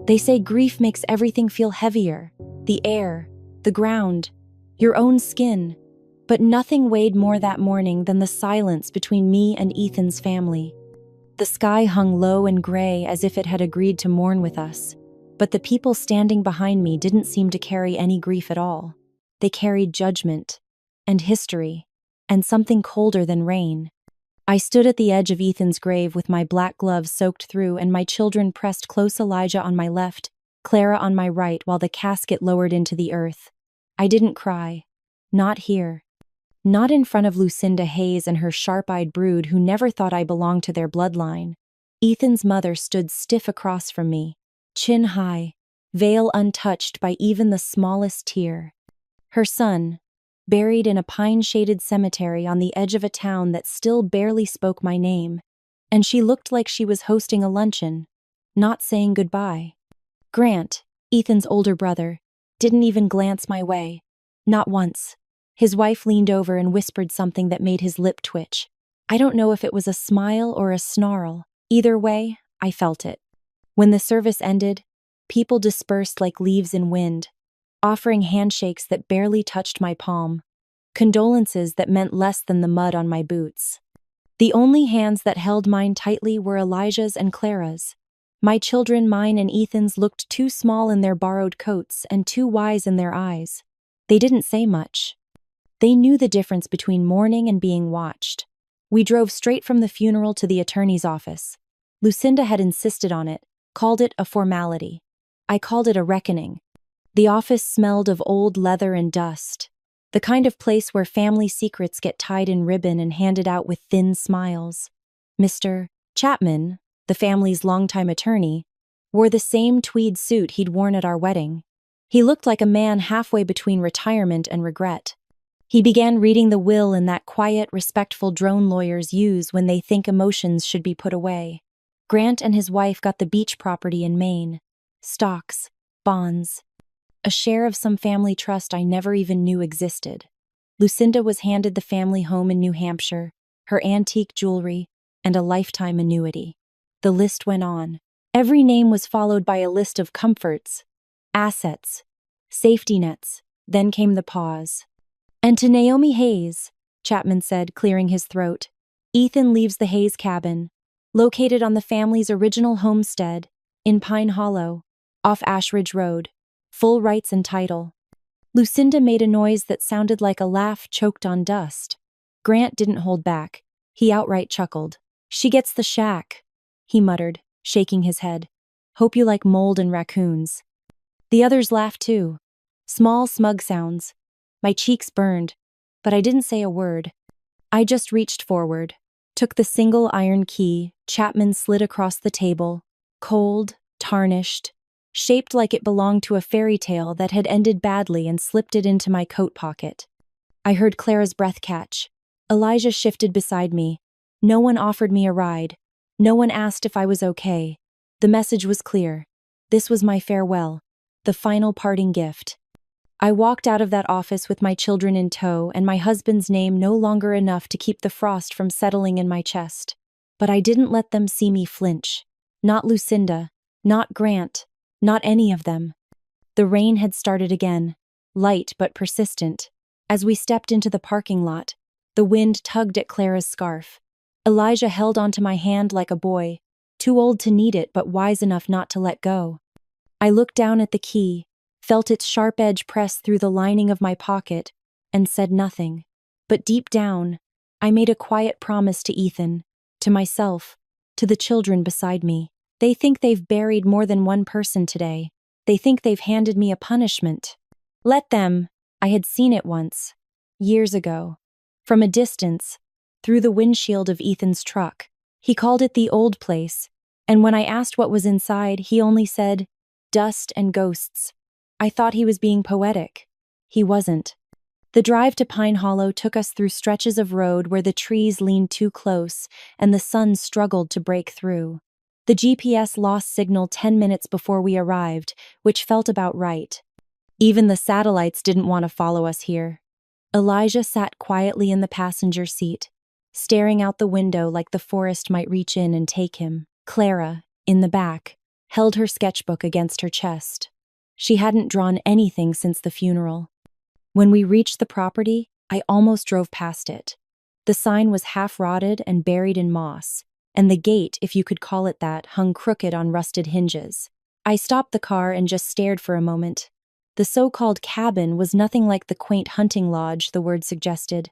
They say grief makes everything feel heavier. The air, the ground, your own skin. But nothing weighed more that morning than the silence between me and Ethan's family. The sky hung low and gray as if it had agreed to mourn with us. But the people standing behind me didn't seem to carry any grief at all. They carried judgment, and history, and something colder than rain. I stood at the edge of Ethan's grave with my black gloves soaked through and my children pressed close, Elijah on my left, Clara on my right, while the casket lowered into the earth. I didn't cry. Not here. Not in front of Lucinda Hayes and her sharp-eyed brood who never thought I belonged to their bloodline. Ethan's mother stood stiff across from me, chin high, veil untouched by even the smallest tear. Her son, buried in a pine-shaded cemetery on the edge of a town that still barely spoke my name, and she looked like she was hosting a luncheon, not saying goodbye. Grant, Ethan's older brother, didn't even glance my way. Not once. His wife leaned over and whispered something that made his lip twitch. I don't know if it was a smile or a snarl. Either way, I felt it. When the service ended, people dispersed like leaves in wind, offering handshakes that barely touched my palm, condolences that meant less than the mud on my boots. The only hands that held mine tightly were Elijah's and Clara's. My children, mine and Ethan's, looked too small in their borrowed coats and too wise in their eyes. They didn't say much. They knew the difference between mourning and being watched. We drove straight from the funeral to the attorney's office. Lucinda had insisted on it, called it a formality. I called it a reckoning. The office smelled of old leather and dust, the kind of place where family secrets get tied in ribbon and handed out with thin smiles. Mr. Chapman, the family's longtime attorney, wore the same tweed suit he'd worn at our wedding. He looked like a man halfway between retirement and regret. He began reading the will in that quiet, respectful drone lawyers use when they think emotions should be put away. Grant and his wife got the beach property in Maine. Stocks, bonds, a share of some family trust I never even knew existed. Lucinda was handed the family home in New Hampshire, her antique jewelry, and a lifetime annuity. The list went on. Every name was followed by a list of comforts, assets, safety nets. Then came the pause. And to Naomi Hayes, Chapman said, clearing his throat, Ethan leaves the Hayes cabin, located on the family's original homestead, in Pine Hollow, off Ashridge Road, full rights and title. Lucinda made a noise that sounded like a laugh choked on dust. Grant didn't hold back. He outright chuckled. She gets the shack, he muttered, shaking his head. Hope you like mold and raccoons. The others laughed too. Small, smug sounds. My cheeks burned, but I didn't say a word. I just reached forward, took the single iron key Chapman slid across the table, cold, tarnished, shaped like it belonged to a fairy tale that had ended badly, and slipped it into my coat pocket. I heard Clara's breath catch. Elijah shifted beside me. No one offered me a ride. No one asked if I was okay. The message was clear. This was my farewell, the final parting gift. I walked out of that office with my children in tow and my husband's name no longer enough to keep the frost from settling in my chest. But I didn't let them see me flinch. Not Lucinda, not Grant, not any of them. The rain had started again, light but persistent. As we stepped into the parking lot, the wind tugged at Clara's scarf. Elijah held onto my hand like a boy, too old to need it but wise enough not to let go. I looked down at the key, felt its sharp edge press through the lining of my pocket, and said nothing. But deep down, I made a quiet promise to Ethan, to myself, to the children beside me. They think they've buried more than one person today. They think they've handed me a punishment. Let them. I had seen it once, years ago. From a distance, through the windshield of Ethan's truck. He called it the old place, and when I asked what was inside, he only said, dust and ghosts. I thought he was being poetic. He wasn't. The drive to Pine Hollow took us through stretches of road where the trees leaned too close and the sun struggled to break through. The GPS lost signal 10 minutes before we arrived, which felt about right. Even the satellites didn't want to follow us here. Elijah sat quietly in the passenger seat, staring out the window like the forest might reach in and take him. Clara, in the back, held her sketchbook against her chest. She hadn't drawn anything since the funeral. When we reached the property, I almost drove past it. The sign was half rotted and buried in moss, and the gate, if you could call it that, hung crooked on rusted hinges. I stopped the car and just stared for a moment. The so-called cabin was nothing like the quaint hunting lodge the word suggested.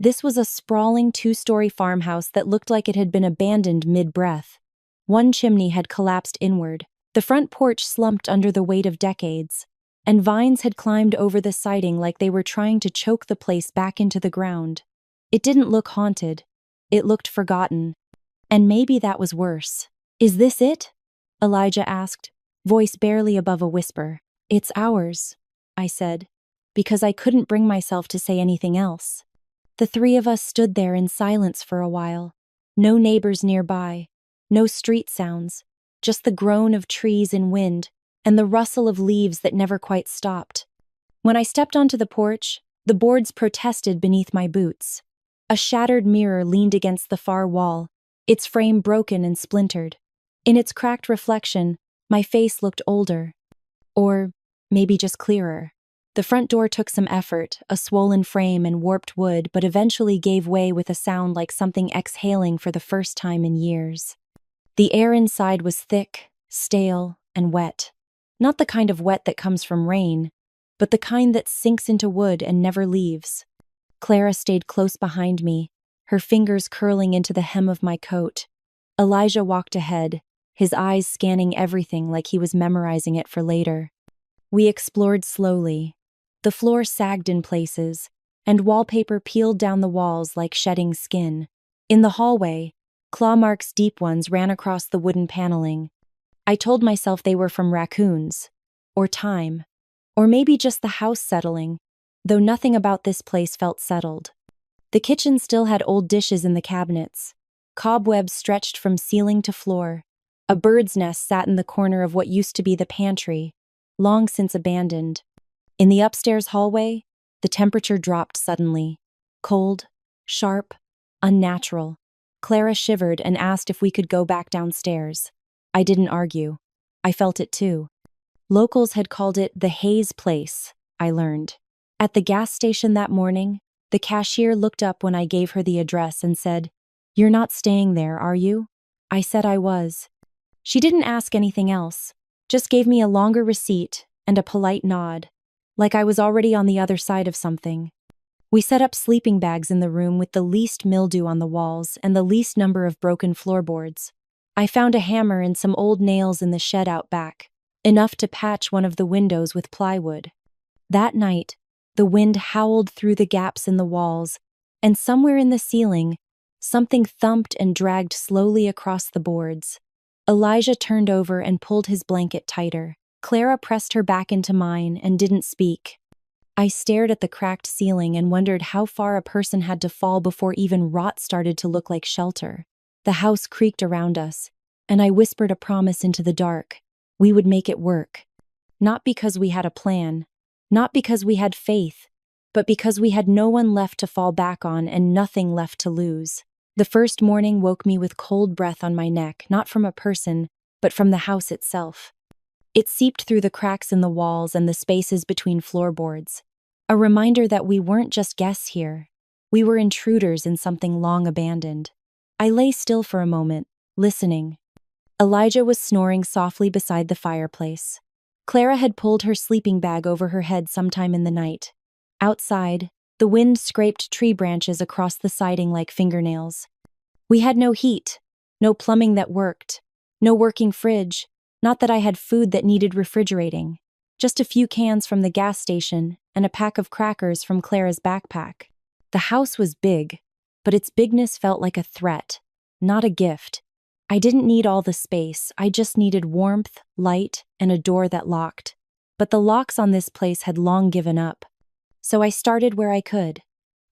This was a sprawling two-story farmhouse that looked like it had been abandoned mid-breath. One chimney had collapsed inward, the front porch slumped under the weight of decades, and vines had climbed over the siding like they were trying to choke the place back into the ground. It didn't look haunted. It looked forgotten. And maybe that was worse. "Is this it?" Elijah asked, voice barely above a whisper. "It's ours," I said, because I couldn't bring myself to say anything else. The three of us stood there in silence for a while. No neighbors nearby, no street sounds, just the groan of trees in wind and the rustle of leaves that never quite stopped. When I stepped onto the porch, the boards protested beneath my boots. A shattered mirror leaned against the far wall, its frame broken and splintered. In its cracked reflection, my face looked older. Or maybe just clearer. The front door took some effort, a swollen frame and warped wood, but eventually gave way with a sound like something exhaling for the first time in years. The air inside was thick, stale, and wet. Not the kind of wet that comes from rain, but the kind that sinks into wood and never leaves. Clara stayed close behind me, her fingers curling into the hem of my coat. Elijah walked ahead, his eyes scanning everything like he was memorizing it for later. We explored slowly. The floor sagged in places, and wallpaper peeled down the walls like shedding skin. In the hallway, claw marks, deep ones, ran across the wooden paneling. I told myself they were from raccoons, or time, or maybe just the house settling, though nothing about this place felt settled. The kitchen still had old dishes in the cabinets. Cobwebs stretched from ceiling to floor. A bird's nest sat in the corner of what used to be the pantry, long since abandoned. In the upstairs hallway, the temperature dropped suddenly. Cold, sharp, unnatural. Clara shivered and asked if we could go back downstairs. I didn't argue. I felt it too. Locals had called it the Hayes Place, I learned. At the gas station that morning, the cashier looked up when I gave her the address and said, "You're not staying there, are you?" I said I was. She didn't ask anything else, just gave me a longer receipt and a polite nod, like I was already on the other side of something. We set up sleeping bags in the room with the least mildew on the walls and the least number of broken floorboards. I found a hammer and some old nails in the shed out back, enough to patch one of the windows with plywood. That night, the wind howled through the gaps in the walls, and somewhere in the ceiling, something thumped and dragged slowly across the boards. Elijah turned over and pulled his blanket tighter. Clara pressed her back into mine and didn't speak. I stared at the cracked ceiling and wondered how far a person had to fall before even rot started to look like shelter. The house creaked around us, and I whispered a promise into the dark. We would make it work. Not because we had a plan, not because we had faith, but because we had no one left to fall back on and nothing left to lose. The first morning woke me with cold breath on my neck, not from a person, but from the house itself. It seeped through the cracks in the walls and the spaces between floorboards. A reminder that we weren't just guests here. We were intruders in something long abandoned. I lay still for a moment, listening. Elijah was snoring softly beside the fireplace. Clara had pulled her sleeping bag over her head sometime in the night. Outside, the wind scraped tree branches across the siding like fingernails. We had no heat, no plumbing that worked, no working fridge, not that I had food that needed refrigerating, just a few cans from the gas station and a pack of crackers from Clara's backpack. The house was big, but its bigness felt like a threat, not a gift. I didn't need all the space, I just needed warmth, light, and a door that locked. But the locks on this place had long given up. So I started where I could.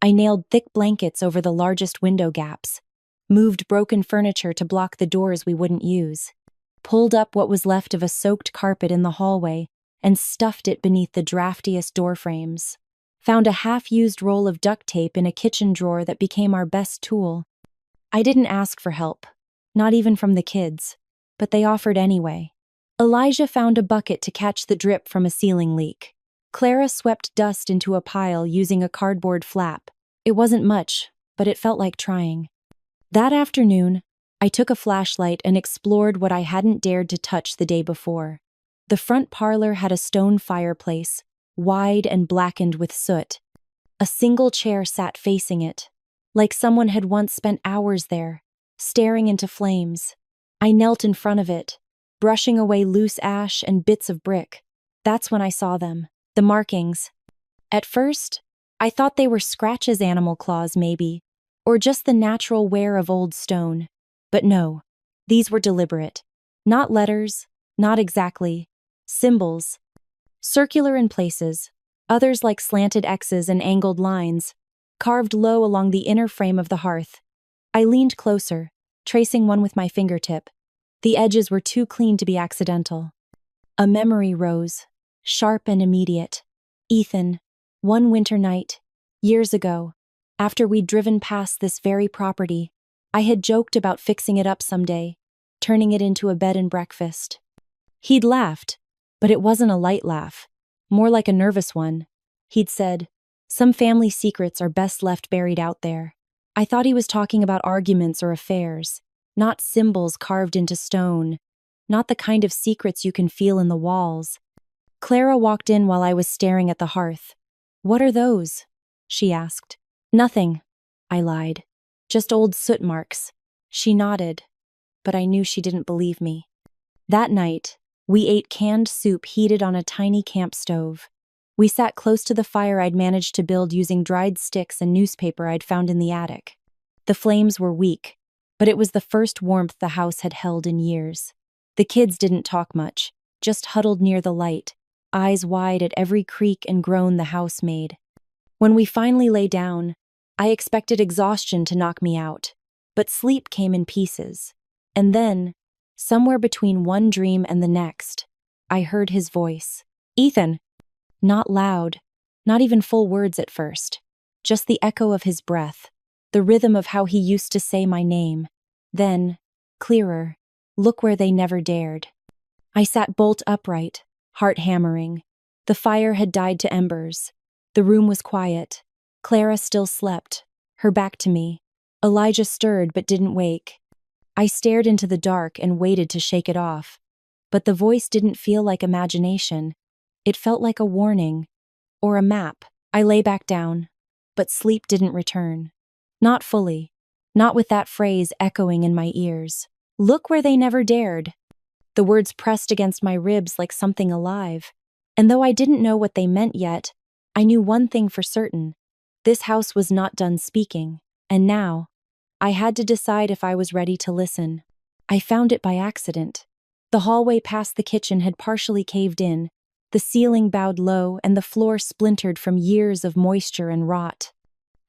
I nailed thick blankets over the largest window gaps, moved broken furniture to block the doors we wouldn't use, pulled up what was left of a soaked carpet in the hallway and stuffed it beneath the draftiest door frames. Found a half-used roll of duct tape in a kitchen drawer that became our best tool. I didn't ask for help, not even from the kids, but they offered anyway. Elijah found a bucket to catch the drip from a ceiling leak. Clara swept dust into a pile using a cardboard flap. It wasn't much, but it felt like trying. That afternoon, I took a flashlight and explored what I hadn't dared to touch the day before. The front parlor had a stone fireplace, wide and blackened with soot. A single chair sat facing it, like someone had once spent hours there, staring into flames. I knelt in front of it, brushing away loose ash and bits of brick. That's when I saw them, the markings. At first, I thought they were scratches, animal claws maybe, or just the natural wear of old stone. But no, these were deliberate. Not letters, not exactly. Symbols. Circular in places, others like slanted X's and angled lines, carved low along the inner frame of the hearth. I leaned closer, tracing one with my fingertip. The edges were too clean to be accidental. A memory rose, sharp and immediate. Ethan, one winter night, years ago, after we'd driven past this very property, I had joked about fixing it up someday, turning it into a bed and breakfast. He'd laughed, but it wasn't a light laugh, more like a nervous one. He'd said, "Some family secrets are best left buried out there." I thought he was talking about arguments or affairs, not symbols carved into stone, not the kind of secrets you can feel in the walls. Clara walked in while I was staring at the hearth. "What are those?" she asked. "Nothing," I lied. "Just old soot marks." She nodded, but I knew she didn't believe me. That night, we ate canned soup heated on a tiny camp stove. We sat close to the fire I'd managed to build using dried sticks and newspaper I'd found in the attic. The flames were weak, but it was the first warmth the house had held in years. The kids didn't talk much, just huddled near the light, eyes wide at every creak and groan the house made. When we finally lay down, I expected exhaustion to knock me out, but sleep came in pieces. And then, somewhere between one dream and the next, I heard his voice. "Ethan!" Not loud, not even full words at first, just the echo of his breath, the rhythm of how he used to say my name. Then, clearer, "Look where they never dared." I sat bolt upright, heart hammering. The fire had died to embers. The room was quiet. Clara still slept, her back to me. Elijah stirred but didn't wake. I stared into the dark and waited to shake it off. But the voice didn't feel like imagination. It felt like a warning, or a map. I lay back down, but sleep didn't return. Not fully, not with that phrase echoing in my ears. "Look where they never dared." The words pressed against my ribs like something alive. And though I didn't know what they meant yet, I knew one thing for certain. This house was not done speaking, and now, I had to decide if I was ready to listen. I found it by accident. The hallway past the kitchen had partially caved in, the ceiling bowed low and the floor splintered from years of moisture and rot.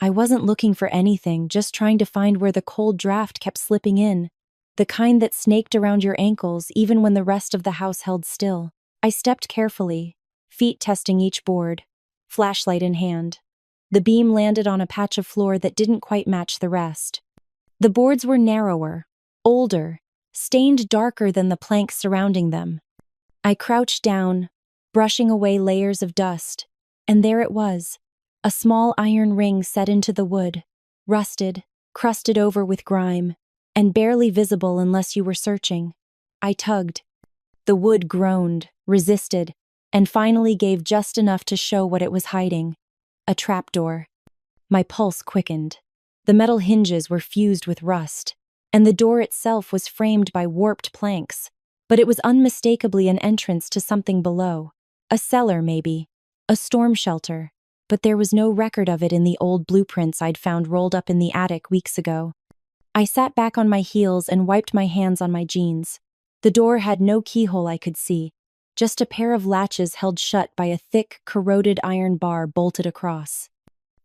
I wasn't looking for anything, just trying to find where the cold draft kept slipping in, the kind that snaked around your ankles even when the rest of the house held still. I stepped carefully, feet testing each board, flashlight in hand. The beam landed on a patch of floor that didn't quite match the rest. The boards were narrower, older, stained darker than the planks surrounding them. I crouched down, brushing away layers of dust, and there it was, a small iron ring set into the wood, rusted, crusted over with grime, and barely visible unless you were searching. I tugged. The wood groaned, resisted, and finally gave just enough to show what it was hiding. A trapdoor. My pulse quickened. The metal hinges were fused with rust, and the door itself was framed by warped planks, but it was unmistakably an entrance to something below. A cellar, maybe. A storm shelter. But there was no record of it in the old blueprints I'd found rolled up in the attic weeks ago. I sat back on my heels and wiped my hands on my jeans. The door had no keyhole I could see, just a pair of latches held shut by a thick, corroded iron bar bolted across.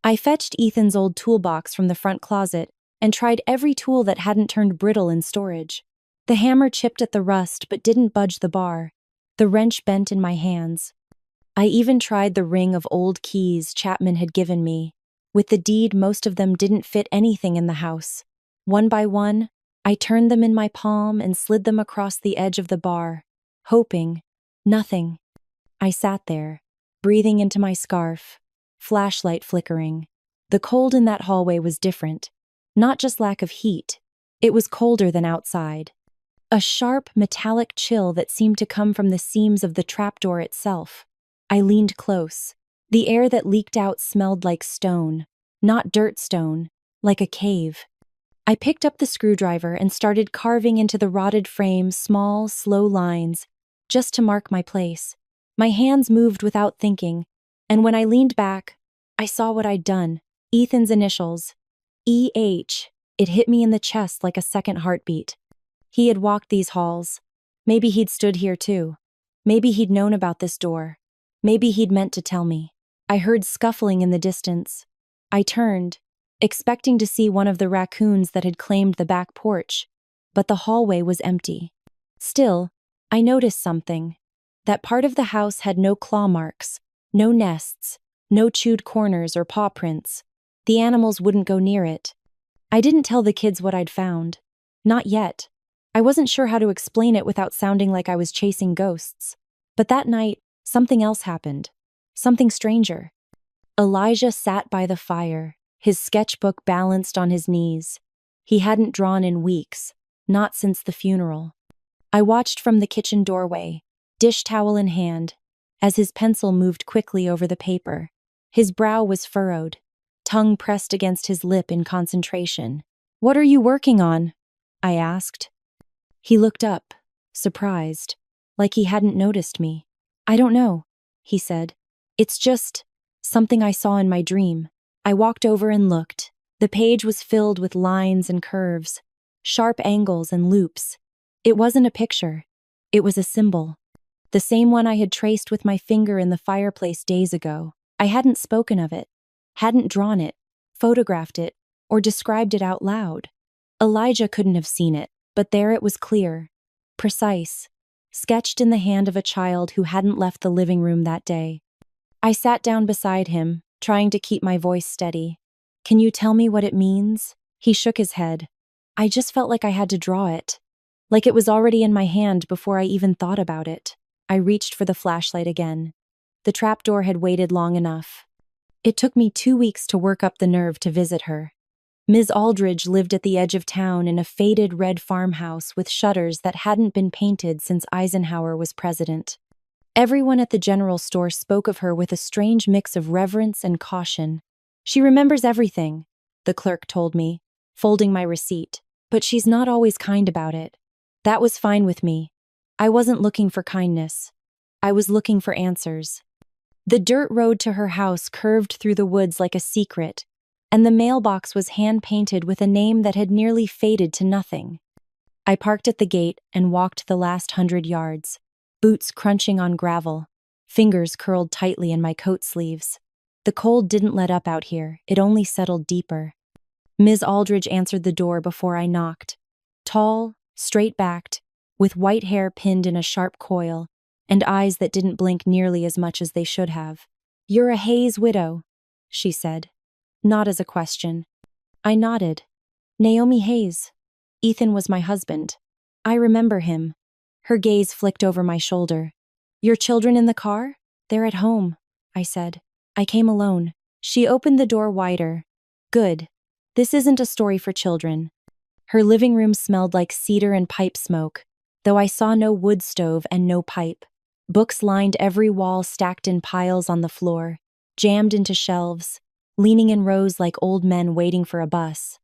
I fetched Ethan's old toolbox from the front closet and tried every tool that hadn't turned brittle in storage. The hammer chipped at the rust but didn't budge the bar. The wrench bent in my hands. I even tried the ring of old keys Chapman had given me. With the deed, most of them didn't fit anything in the house. One by one, I turned them in my palm and slid them across the edge of the bar, hoping. Nothing. I sat there, breathing into my scarf, flashlight flickering. The cold in that hallway was different. Not just lack of heat, it was colder than outside. A sharp, metallic chill that seemed to come from the seams of the trapdoor itself. I leaned close. The air that leaked out smelled like stone, not dirt stone, like a cave. I picked up the screwdriver and started carving into the rotted frame small, slow lines, just to mark my place. My hands moved without thinking, and when I leaned back, I saw what I'd done. Ethan's initials. E.H. It hit me in the chest like a second heartbeat. He had walked these halls. Maybe he'd stood here too. Maybe he'd known about this door. Maybe he'd meant to tell me. I heard scuffling in the distance. I turned, expecting to see one of the raccoons that had claimed the back porch, but the hallway was empty. Still, I noticed something. That part of the house had no claw marks, no nests, no chewed corners or paw prints. The animals wouldn't go near it. I didn't tell the kids what I'd found. Not yet. I wasn't sure how to explain it without sounding like I was chasing ghosts. But that night, something else happened. Something stranger. Elijah sat by the fire, his sketchbook balanced on his knees. He hadn't drawn in weeks, not since the funeral. I watched from the kitchen doorway, dish towel in hand, as his pencil moved quickly over the paper. His brow was furrowed, tongue pressed against his lip in concentration. "What are you working on?" I asked. He looked up, surprised, like he hadn't noticed me. "I don't know," he said. "It's just something I saw in my dream." I walked over and looked. The page was filled with lines and curves, sharp angles and loops. It wasn't a picture. It was a symbol. The same one I had traced with my finger in the fireplace days ago. I hadn't spoken of it, hadn't drawn it, photographed it, or described it out loud. Elijah couldn't have seen it, but there it was clear, precise, sketched in the hand of a child who hadn't left the living room that day. I sat down beside him, trying to keep my voice steady. "Can you tell me what it means?" He shook his head. I just felt like I had to draw it, like it was already in my hand before I even thought about it. I reached for the flashlight again. The trapdoor had waited long enough. It took me 2 weeks to work up the nerve to visit her. Ms. Aldridge lived at the edge of town in a faded red farmhouse with shutters that hadn't been painted since Eisenhower was president. Everyone at the general store spoke of her with a strange mix of reverence and caution. "She remembers everything," the clerk told me, folding my receipt, "but she's not always kind about it." That was fine with me. I wasn't looking for kindness. I was looking for answers. The dirt road to her house curved through the woods like a secret, and the mailbox was hand-painted with a name that had nearly faded to nothing. I parked at the gate and walked the last 100 yards, boots crunching on gravel, fingers curled tightly in my coat sleeves. The cold didn't let up out here, it only settled deeper. Ms. Aldridge answered the door before I knocked. Tall, straight-backed, with white hair pinned in a sharp coil, and eyes that didn't blink nearly as much as they should have. "You're a Hayes widow," she said, not as a question. I nodded. "Naomi Hayes. Ethan was my husband. I remember him." Her gaze flicked over my shoulder. "Your children in the car? They're at home," I said. "I came alone." She opened the door wider. "Good. This isn't a story for children." Her living room smelled like cedar and pipe smoke, though I saw no wood stove and no pipe. Books lined every wall, stacked in piles on the floor, jammed into shelves, leaning in rows like old men waiting for a bus.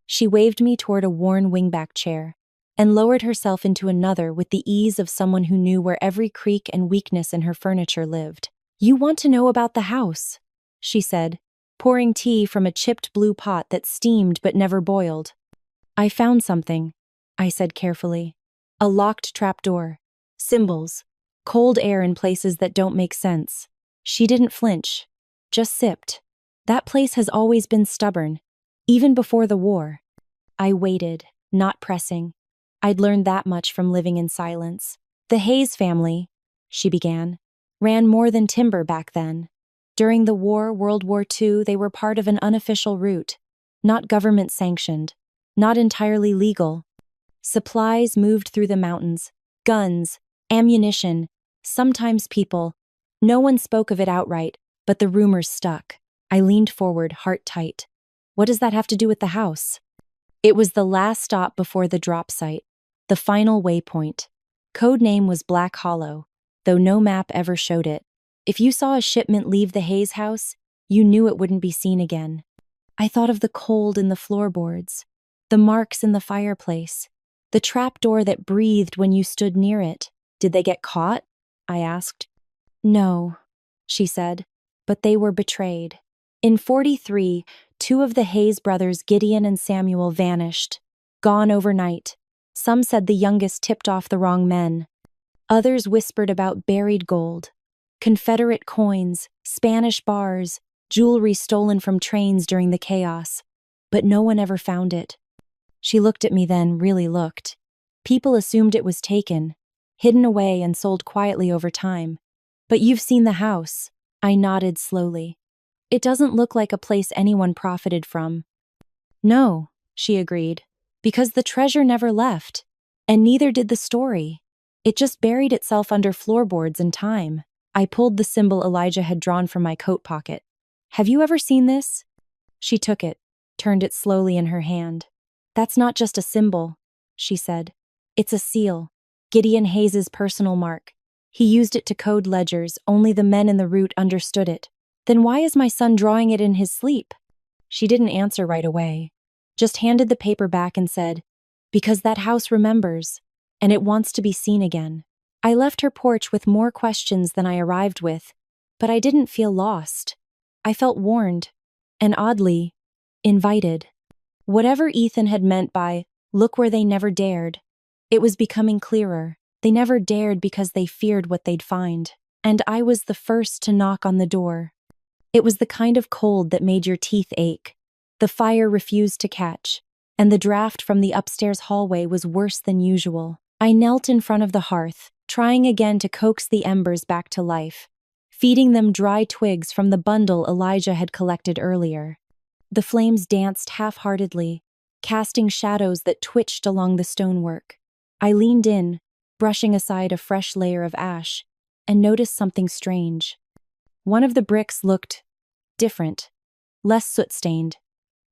She waved me toward a worn wingback chair, and lowered herself into another with the ease of someone who knew where every creak and weakness in her furniture lived. "You want to know about the house," she said, pouring tea from a chipped blue pot that steamed but never boiled. "I found something," I said carefully. "A locked trapdoor. Symbols. Cold air in places that don't make sense." She didn't flinch, just sipped. "That place has always been stubborn, even before the war." I waited, not pressing. I'd learned that much from living in silence. "The Hayes family," she began, "ran more than timber back then. During the war, World War II, they were part of an unofficial route, not government-sanctioned, not entirely legal. Supplies moved through the mountains, guns, Ammunition. Sometimes people. No one spoke of it outright, but the rumors stuck. I leaned forward, heart tight. What does that have to do with the house? It was the last stop before the drop site, the final waypoint. Code name was Black Hollow, though no map ever showed it. If you saw a shipment leave the Hayes house, you knew it wouldn't be seen again. I thought of the cold in the floorboards, the marks in the fireplace, the trapdoor that breathed when you stood near it. Did they get caught? I asked. No, she said, but they were betrayed. In 43, two of the Hayes brothers, Gideon and Samuel, vanished, gone overnight. Some said the youngest tipped off the wrong men. Others whispered about buried gold, Confederate coins, Spanish bars, jewelry stolen from trains during the chaos. But no one ever found it. She looked at me then, really looked. People assumed it was taken, hidden away and sold quietly over time. But you've seen the house. I nodded slowly. It doesn't look like a place anyone profited from. No, she agreed, because the treasure never left, and neither did the story. It just buried itself under floorboards in time. I pulled the symbol Elijah had drawn from my coat pocket. Have you ever seen this? She took it, turned it slowly in her hand. That's not just a symbol, she said. It's a seal, Gideon Hayes's personal mark. He used it to code ledgers, only the men in the route understood it. Then why is my son drawing it in his sleep? She didn't answer right away, just handed the paper back and said, because that house remembers, and it wants to be seen again. I left her porch with more questions than I arrived with, but I didn't feel lost. I felt warned, and oddly, invited. Whatever Ethan had meant by, look where they never dared, it was becoming clearer. They never dared because they feared what they'd find, and I was the first to knock on the door. It was the kind of cold that made your teeth ache. The fire refused to catch, and the draft from the upstairs hallway was worse than usual. I knelt in front of the hearth, trying again to coax the embers back to life, feeding them dry twigs from the bundle Elijah had collected earlier. The flames danced half-heartedly, casting shadows that twitched along the stonework. I leaned in, brushing aside a fresh layer of ash, and noticed something strange. One of the bricks looked different, less soot-stained.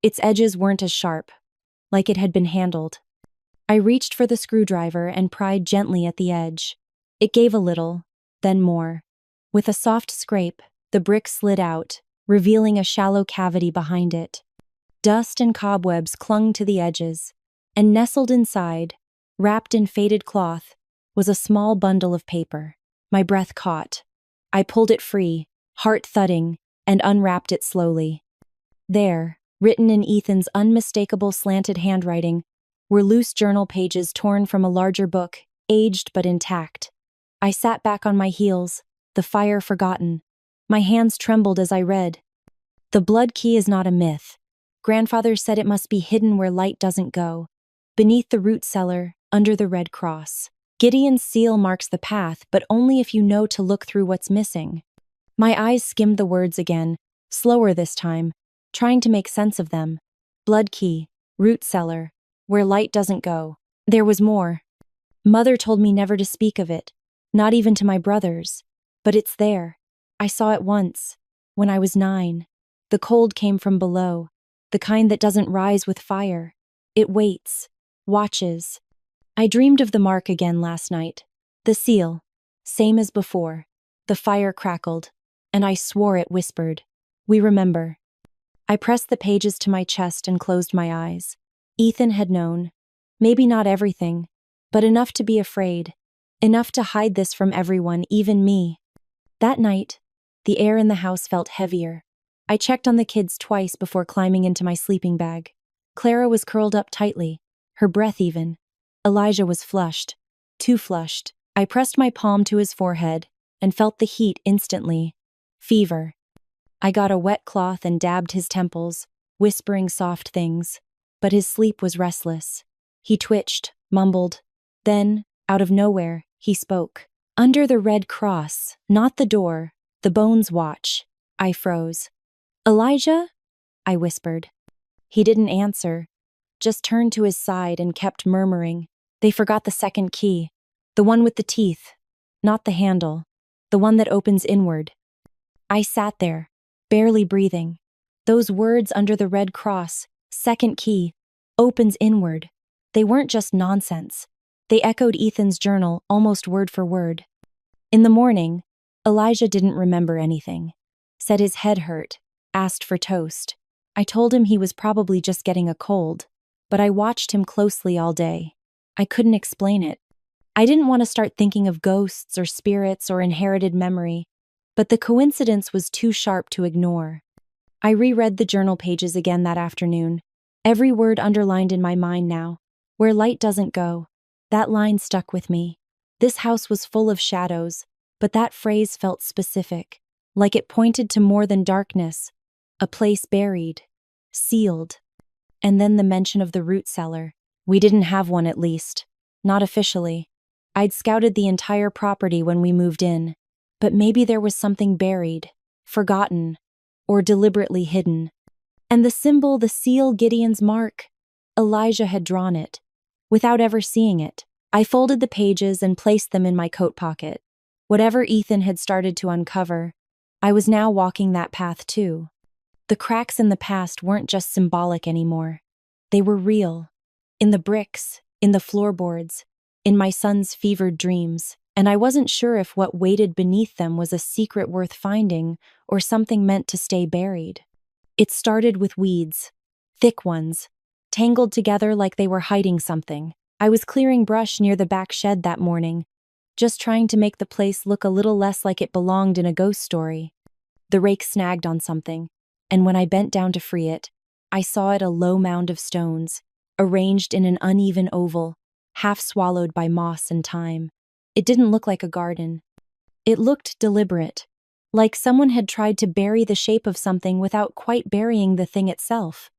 Its edges weren't as sharp, like it had been handled. I reached for the screwdriver and pried gently at the edge. It gave a little, then more. With a soft scrape, the brick slid out, revealing a shallow cavity behind it. Dust and cobwebs clung to the edges, and nestled inside, wrapped in faded cloth, was a small bundle of paper. My breath caught. I pulled it free, heart thudding, and unwrapped it slowly. There, written in Ethan's unmistakable slanted handwriting, were loose journal pages torn from a larger book, aged but intact. I sat back on my heels, the fire forgotten. My hands trembled as I read. The blood key is not a myth. Grandfather said it must be hidden where light doesn't go, beneath the root cellar, under the red cross. Gideon's seal marks the path, but only if you know to look through what's missing. My eyes skimmed the words again, slower this time, trying to make sense of them. Blood key, root cellar, where light doesn't go. There was more. Mother told me never to speak of it, not even to my brothers. But it's there. I saw it once, when I was 9. The cold came from below, the kind that doesn't rise with fire. It waits, watches. I dreamed of the mark again last night. The seal, same as before. The fire crackled, and I swore it whispered, "We remember." I pressed the pages to my chest and closed my eyes. Ethan had known. Maybe not everything, but enough to be afraid. Enough to hide this from everyone, even me. That night, the air in the house felt heavier. I checked on the kids twice before climbing into my sleeping bag. Clara was curled up tightly, her breath even. Elijah was flushed. Too flushed. I pressed my palm to his forehead and felt the heat instantly. Fever. I got a wet cloth and dabbed his temples, whispering soft things. But his sleep was restless. He twitched, mumbled. Then, out of nowhere, he spoke. "Under the red cross, not the door, the bones watch." I froze. "Elijah?" I whispered. He didn't answer, just turned to his side and kept murmuring. "They forgot the second key, the one with the teeth. not the handle, the one that opens inward. I sat there, barely breathing. Those words under the red cross, second key, opens inward. They weren't just nonsense. They echoed Ethan's journal almost word for word. In the morning, Elijah didn't remember anything. Said his head hurt, asked for toast. I told him he was probably just getting a cold, but I watched him closely all day. I couldn't explain it. I didn't want to start thinking of ghosts or spirits or inherited memory, but the coincidence was too sharp to ignore. I reread the journal pages again that afternoon, every word underlined in my mind now. Where light doesn't go. That line stuck with me. This house was full of shadows, but that phrase felt specific, like it pointed to more than darkness, a place buried, sealed. And then the mention of the root cellar. We didn't have one, at least. Not officially. I'd scouted the entire property when we moved in, but maybe there was something buried, forgotten, or deliberately hidden. And the symbol, the seal, Gideon's mark. Elijah had drawn it, without ever seeing it. I folded the pages and placed them in my coat pocket. Whatever Ethan had started to uncover, I was now walking that path too. The cracks in the past weren't just symbolic anymore. They were real. In the bricks, in the floorboards, in my son's fevered dreams, and I wasn't sure if what waited beneath them was a secret worth finding or something meant to stay buried. It started with weeds, thick ones, tangled together like they were hiding something. I was clearing brush near the back shed that morning, just trying to make the place look a little less like it belonged in a ghost story. The rake snagged on something, and when I bent down to free it, I saw it a low mound of stones, arranged in an uneven oval, half swallowed by moss and time. It didn't look like a garden. It looked deliberate, like someone had tried to bury the shape of something without quite burying the thing itself.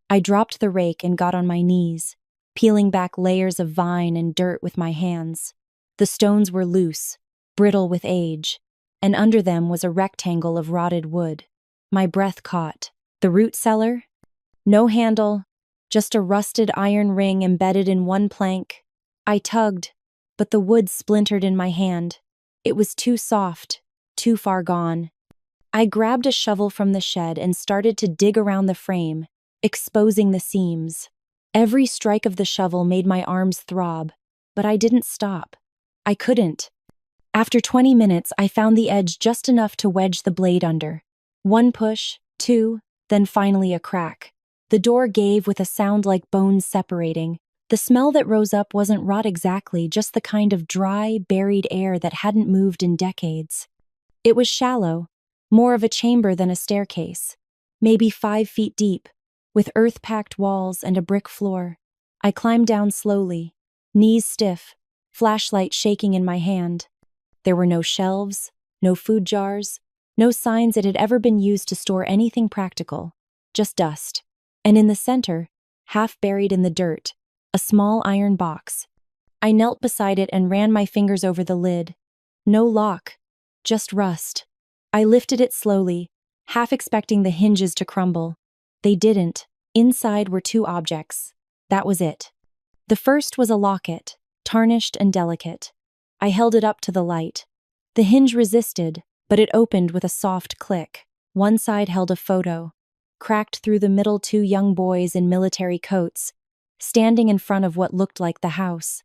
I dropped the rake and got on my knees, peeling back layers of vine and dirt with my hands. The stones were loose, brittle with age, and under them was a rectangle of rotted wood. My breath caught. The root cellar? No handle, just a rusted iron ring embedded in one plank. I tugged, but the wood splintered in my hand. It was too soft, too far gone. I grabbed a shovel from the shed and started to dig around the frame, exposing the seams. Every strike of the shovel made my arms throb, but I didn't stop. I couldn't. After 20 minutes, I found the edge just enough to wedge the blade under. One push, two, then finally a crack. The door gave with a sound like bones separating. The smell that rose up wasn't rot exactly, just the kind of dry, buried air that hadn't moved in decades. It was shallow, more of a chamber than a staircase, maybe 5 feet deep, with earth-packed walls and a brick floor. I climbed down slowly, knees stiff, flashlight shaking in my hand. There were no shelves, no food jars, no signs it had ever been used to store anything practical, just dust. And in the center, half buried in the dirt, a small iron box. I knelt beside it and ran my fingers over the lid. No lock, just rust. I lifted it slowly, half expecting the hinges to crumble. They didn't. Inside were 2 objects. That was it. The first was a locket, tarnished and delicate. I held it up to the light. The hinge resisted, but it opened with a soft click. One side held a photo. Cracked through the middle, 2 young boys in military coats, standing in front of what looked like the house.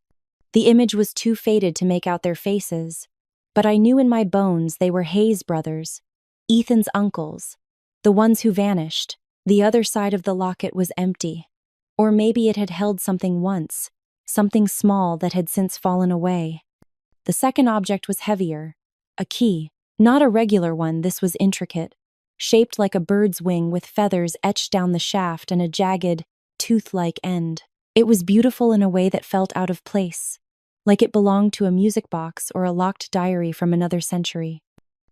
The image was too faded to make out their faces, but I knew in my bones they were Hayes brothers, Ethan's uncles, the ones who vanished. The other side of the locket was empty. Or maybe it had held something once, something small that had since fallen away. The second object was heavier, a key. Not a regular one, this was intricate, shaped like a bird's wing with feathers etched down the shaft and a jagged, tooth-like end. It was beautiful in a way that felt out of place, like it belonged to a music box or a locked diary from another century.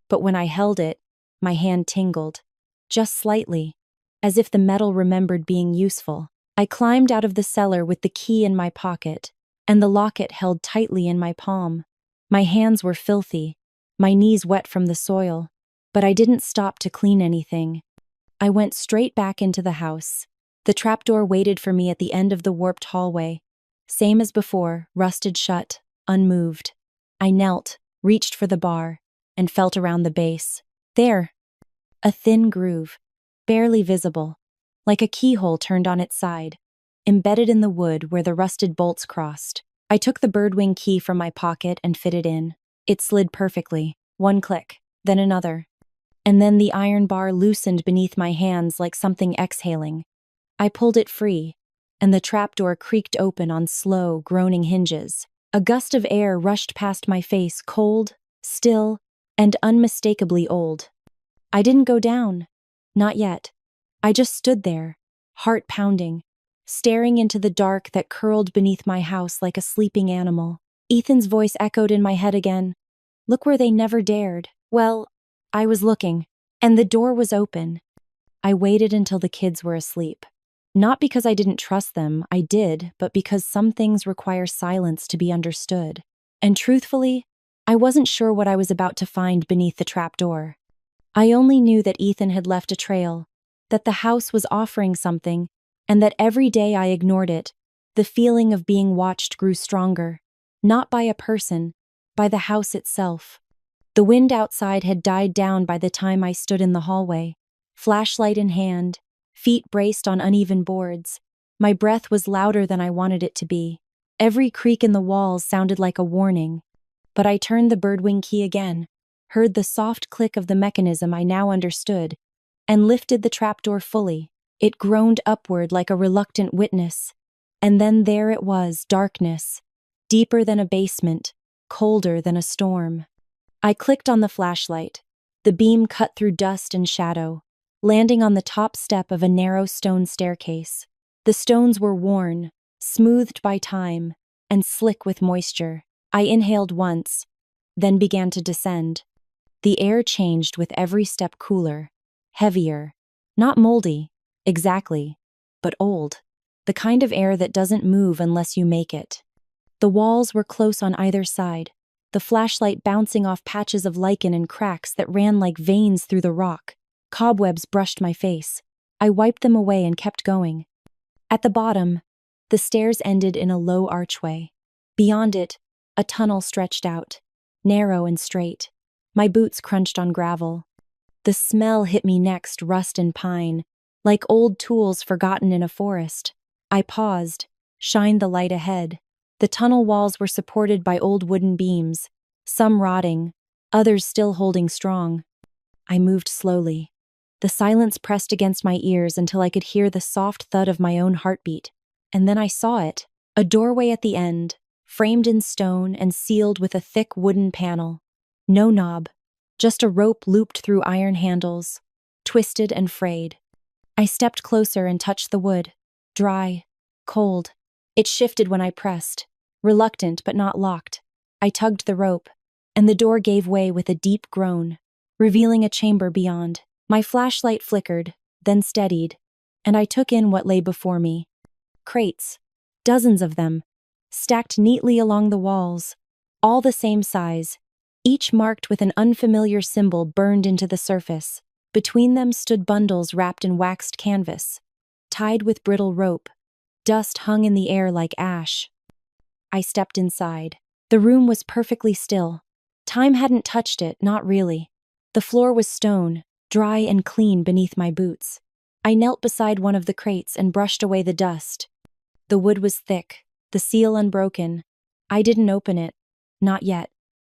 But when I held it, my hand tingled, just slightly, as if the metal remembered being useful. I climbed out of the cellar with the key in my pocket, and the locket held tightly in my palm. My hands were filthy, my knees wet from the soil, but I didn't stop to clean anything. I went straight back into the house. The trapdoor waited for me at the end of the warped hallway. Same as before, rusted shut, unmoved. I knelt, reached for the bar, and felt around the base. There, a thin groove, barely visible, like a keyhole turned on its side, embedded in the wood where the rusted bolts crossed. I took the birdwing key from my pocket and fit it in. It slid perfectly, one click, then another. And then the iron bar loosened beneath my hands like something exhaling. I pulled it free, and the trapdoor creaked open on slow, groaning hinges. A gust of air rushed past my face, cold, still, and unmistakably old. I didn't go down. Not yet. I just stood there, heart pounding, staring into the dark that curled beneath my house like a sleeping animal. Ethan's voice echoed in my head again. Look where they never dared. Well, I was looking, and the door was open. I waited until the kids were asleep. Not because I didn't trust them, I did, but because some things require silence to be understood. And truthfully, I wasn't sure what I was about to find beneath the trapdoor. I only knew that Ethan had left a trail, that the house was offering something, and that every day I ignored it, the feeling of being watched grew stronger. Not by a person, by the house itself. The wind outside had died down by the time I stood in the hallway, flashlight in hand, feet braced on uneven boards. My breath was louder than I wanted it to be. Every creak in the walls sounded like a warning. But I turned the birdwing key again, heard the soft click of the mechanism I now understood, and lifted the trapdoor fully. It groaned upward like a reluctant witness. And then there it was, darkness, deeper than a basement, colder than a storm. I clicked on the flashlight. The beam cut through dust and shadow, landing on the top step of a narrow stone staircase. The stones were worn, smoothed by time, and slick with moisture. I inhaled once, then began to descend. The air changed with every step, cooler, heavier, not moldy, exactly, but old. The kind of air that doesn't move unless you make it. The walls were close on either side, the flashlight bouncing off patches of lichen and cracks that ran like veins through the rock. Cobwebs brushed my face. I wiped them away and kept going. At the bottom, the stairs ended in a low archway. Beyond it, a tunnel stretched out, narrow and straight. My boots crunched on gravel. The smell hit me next, rust and pine, like old tools forgotten in a forest. I paused, shined the light ahead. The tunnel walls were supported by old wooden beams, some rotting, others still holding strong. I moved slowly. The silence pressed against my ears until I could hear the soft thud of my own heartbeat. And then I saw it, a doorway at the end, framed in stone and sealed with a thick wooden panel. No knob, just a rope looped through iron handles, twisted and frayed. I stepped closer and touched the wood, dry, cold. It shifted when I pressed, reluctant but not locked. I tugged the rope, and the door gave way with a deep groan, revealing a chamber beyond. My flashlight flickered, then steadied, and I took in what lay before me. Crates, dozens of them, stacked neatly along the walls, all the same size, each marked with an unfamiliar symbol burned into the surface. Between them stood bundles wrapped in waxed canvas, tied with brittle rope. Dust hung in the air like ash. I stepped inside. The room was perfectly still. Time hadn't touched it, not really. The floor was stone, dry and clean beneath my boots. I knelt beside one of the crates and brushed away the dust. The wood was thick, the seal unbroken. I didn't open it. Not yet.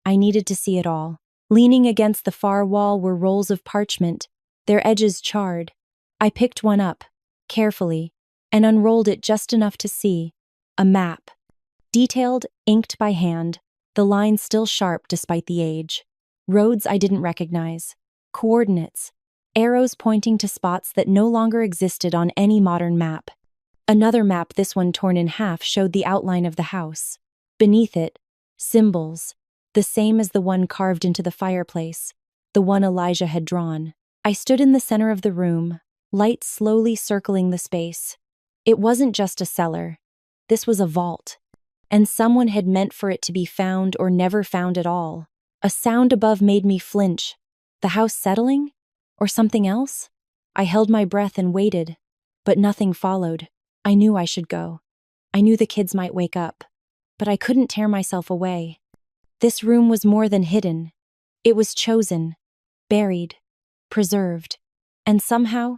I needed to see it all. Leaning against the far wall were rolls of parchment, their edges charred. I picked one up, carefully, and unrolled it just enough to see. A map. Detailed, inked by hand, the lines still sharp despite the age. Roads I didn't recognize. Coordinates. Arrows pointing to spots that no longer existed on any modern map. Another map, this one torn in half, showed the outline of the house. Beneath it, symbols, the same as the one carved into the fireplace, the one Elijah had drawn. I stood in the center of the room, light slowly circling the space. It wasn't just a cellar. This was a vault. And someone had meant for it to be found or never found at all. A sound above made me flinch. The house settling? Or something else? I held my breath and waited, but nothing followed. I knew I should go. I knew the kids might wake up, but I couldn't tear myself away. This room was more than hidden. It was chosen, buried, preserved, and somehow,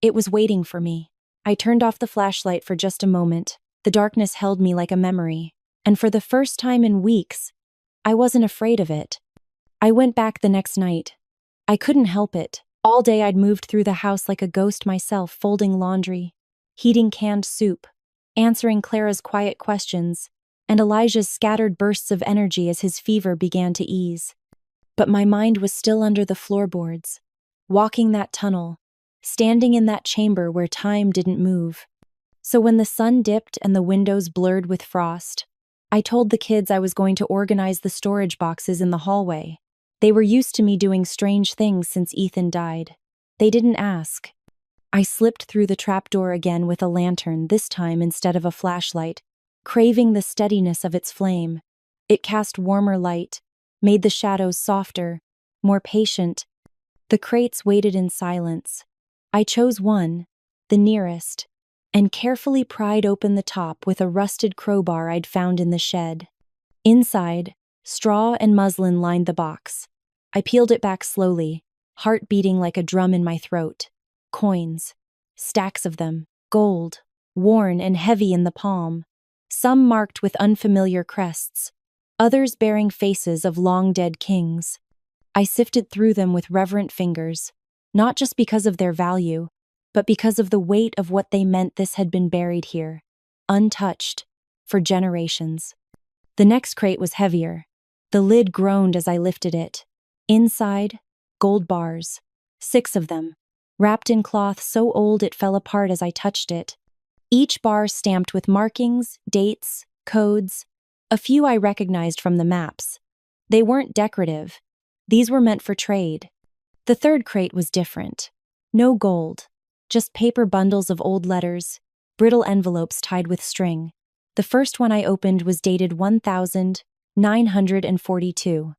it was waiting for me. I turned off the flashlight for just a moment. The darkness held me like a memory, and for the first time in weeks, I wasn't afraid of it. I went back the next night. I couldn't help it. All day I'd moved through the house like a ghost myself, folding laundry, heating canned soup, answering Clara's quiet questions, and Elijah's scattered bursts of energy as his fever began to ease. But my mind was still under the floorboards, walking that tunnel, standing in that chamber where time didn't move. So when the sun dipped and the windows blurred with frost, I told the kids I was going to organize the storage boxes in the hallway. They were used to me doing strange things since Ethan died. They didn't ask. I slipped through the trapdoor again with a lantern, this time instead of a flashlight, craving the steadiness of its flame. It cast warmer light, made the shadows softer, more patient. The crates waited in silence. I chose one, the nearest, and carefully pried open the top with a rusted crowbar I'd found in the shed. Inside, straw and muslin lined the box. I peeled it back slowly, heart beating like a drum in my throat. Coins. Stacks of them. Gold. Worn and heavy in the palm. Some marked with unfamiliar crests. Others bearing faces of long-dead kings. I sifted through them with reverent fingers, not just because of their value, but because of the weight of what they meant. This had been buried here, untouched, for generations. The next crate was heavier. The lid groaned as I lifted it. Inside, gold bars, 6 of them, wrapped in cloth so old it fell apart as I touched it. Each bar stamped with markings, dates, codes. A few I recognized from the maps. They weren't decorative. These were meant for trade. The third crate was different. No gold, just paper bundles of old letters, brittle envelopes tied with string. The first one I opened was dated 1942.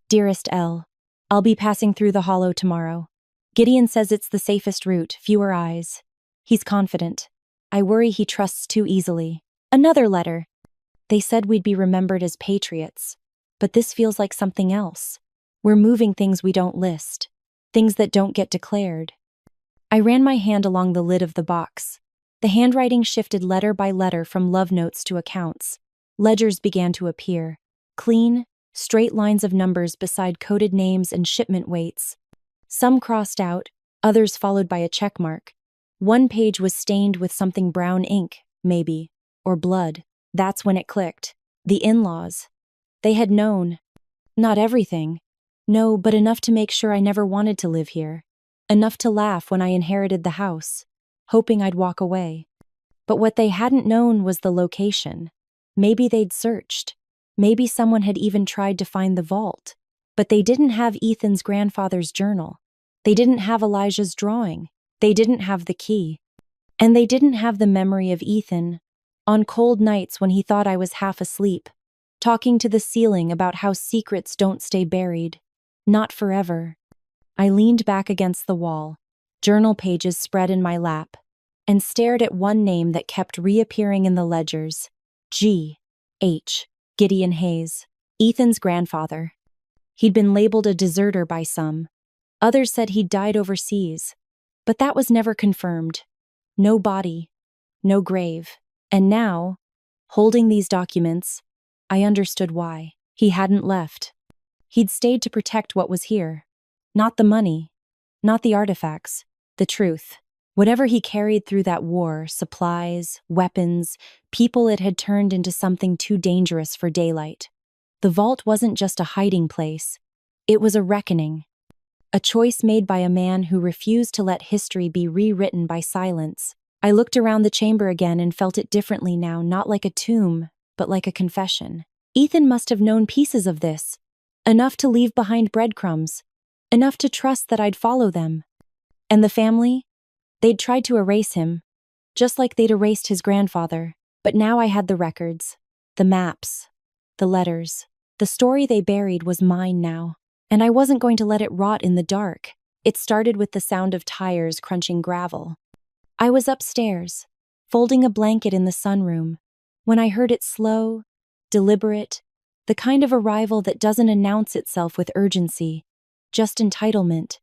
Dearest Elle, I'll be passing through the hollow tomorrow. Gideon says it's the safest route, fewer eyes. He's confident. I worry he trusts too easily. Another letter. They said we'd be remembered as patriots, but this feels like something else. We're moving things we don't list, things that don't get declared. I ran my hand along the lid of the box. The handwriting shifted letter by letter from love notes to accounts. Ledgers began to appear, clean, straight lines of numbers beside coded names and shipment weights. Some crossed out, others followed by a check mark. One page was stained with something brown ink, maybe, or blood. That's when it clicked. The in-laws. They had known. Not everything. No, but enough to make sure I never wanted to live here. Enough to laugh when I inherited the house, hoping I'd walk away. But what they hadn't known was the location. Maybe they'd searched. Maybe someone had even tried to find the vault. But they didn't have Ethan's grandfather's journal. They didn't have Elijah's drawing. They didn't have the key. And they didn't have the memory of Ethan, on cold nights when he thought I was half asleep, talking to the ceiling about how secrets don't stay buried. Not forever. I leaned back against the wall, journal pages spread in my lap, and stared at one name that kept reappearing in the ledgers. G.H. Gideon Hayes, Ethan's grandfather. He'd been labeled a deserter by some. Others said he'd died overseas. But that was never confirmed. No body. No grave. And now, holding these documents, I understood why. He hadn't left. He'd stayed to protect what was here. Not the money. Not the artifacts. The truth. Whatever he carried through that war, supplies, weapons, people, it had turned into something too dangerous for daylight. The vault wasn't just a hiding place. It was a reckoning. A choice made by a man who refused to let history be rewritten by silence. I looked around the chamber again and felt it differently now, not like a tomb, but like a confession. Ethan must have known pieces of this. Enough to leave behind breadcrumbs. Enough to trust that I'd follow them. And the family? They'd tried to erase him, just like they'd erased his grandfather. But now I had the records, the maps, the letters. The story they buried was mine now, and I wasn't going to let it rot in the dark. It started with the sound of tires crunching gravel. I was upstairs, folding a blanket in the sunroom, when I heard it slow, deliberate, The kind of arrival that doesn't announce itself with urgency, just entitlement.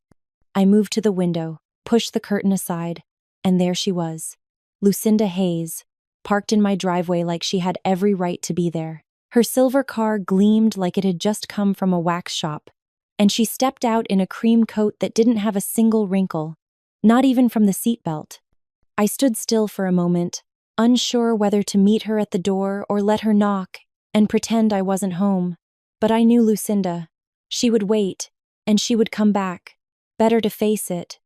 I moved to the window, pushed the curtain aside, and there she was. Lucinda Hayes, parked in my driveway like she had every right to be there. Her silver car gleamed like it had just come from a wax shop, and she stepped out in a cream coat that didn't have a single wrinkle, not even from the seatbelt. I stood still for a moment, unsure whether to meet her at the door or let her knock and pretend I wasn't home. But I knew Lucinda. She would wait, and she would come back. Better to face it.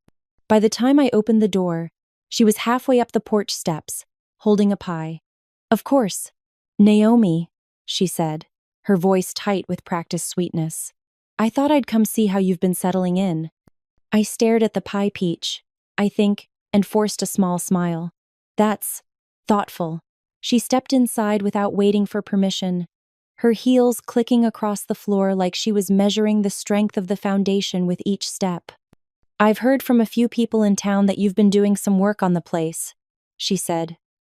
By the time I opened the door, she was halfway up the porch steps, holding a pie. "Of course. Naomi," she said, her voice tight with practiced sweetness. "I thought I'd come see how you've been settling in." I stared at the pie peach, I think, and forced a small smile. "That's thoughtful." She stepped inside without waiting for permission, her heels clicking across the floor like she was measuring the strength of the foundation with each step. "I've heard from a few people in town that you've been doing some work on the place," she said,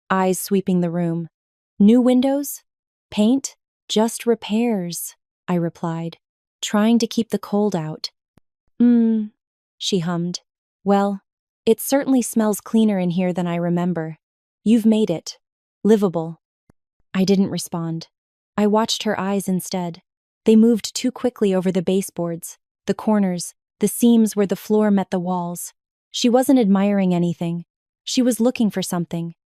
eyes sweeping the room. "New windows? Paint? Just repairs," I replied, trying to keep the cold out. She hummed. "Well, it certainly smells cleaner in here than I remember. You've made it livable." I didn't respond. I watched her eyes instead. They moved too quickly over the baseboards, the corners, the seams where the floor met the walls. She wasn't admiring anything. She was looking for something.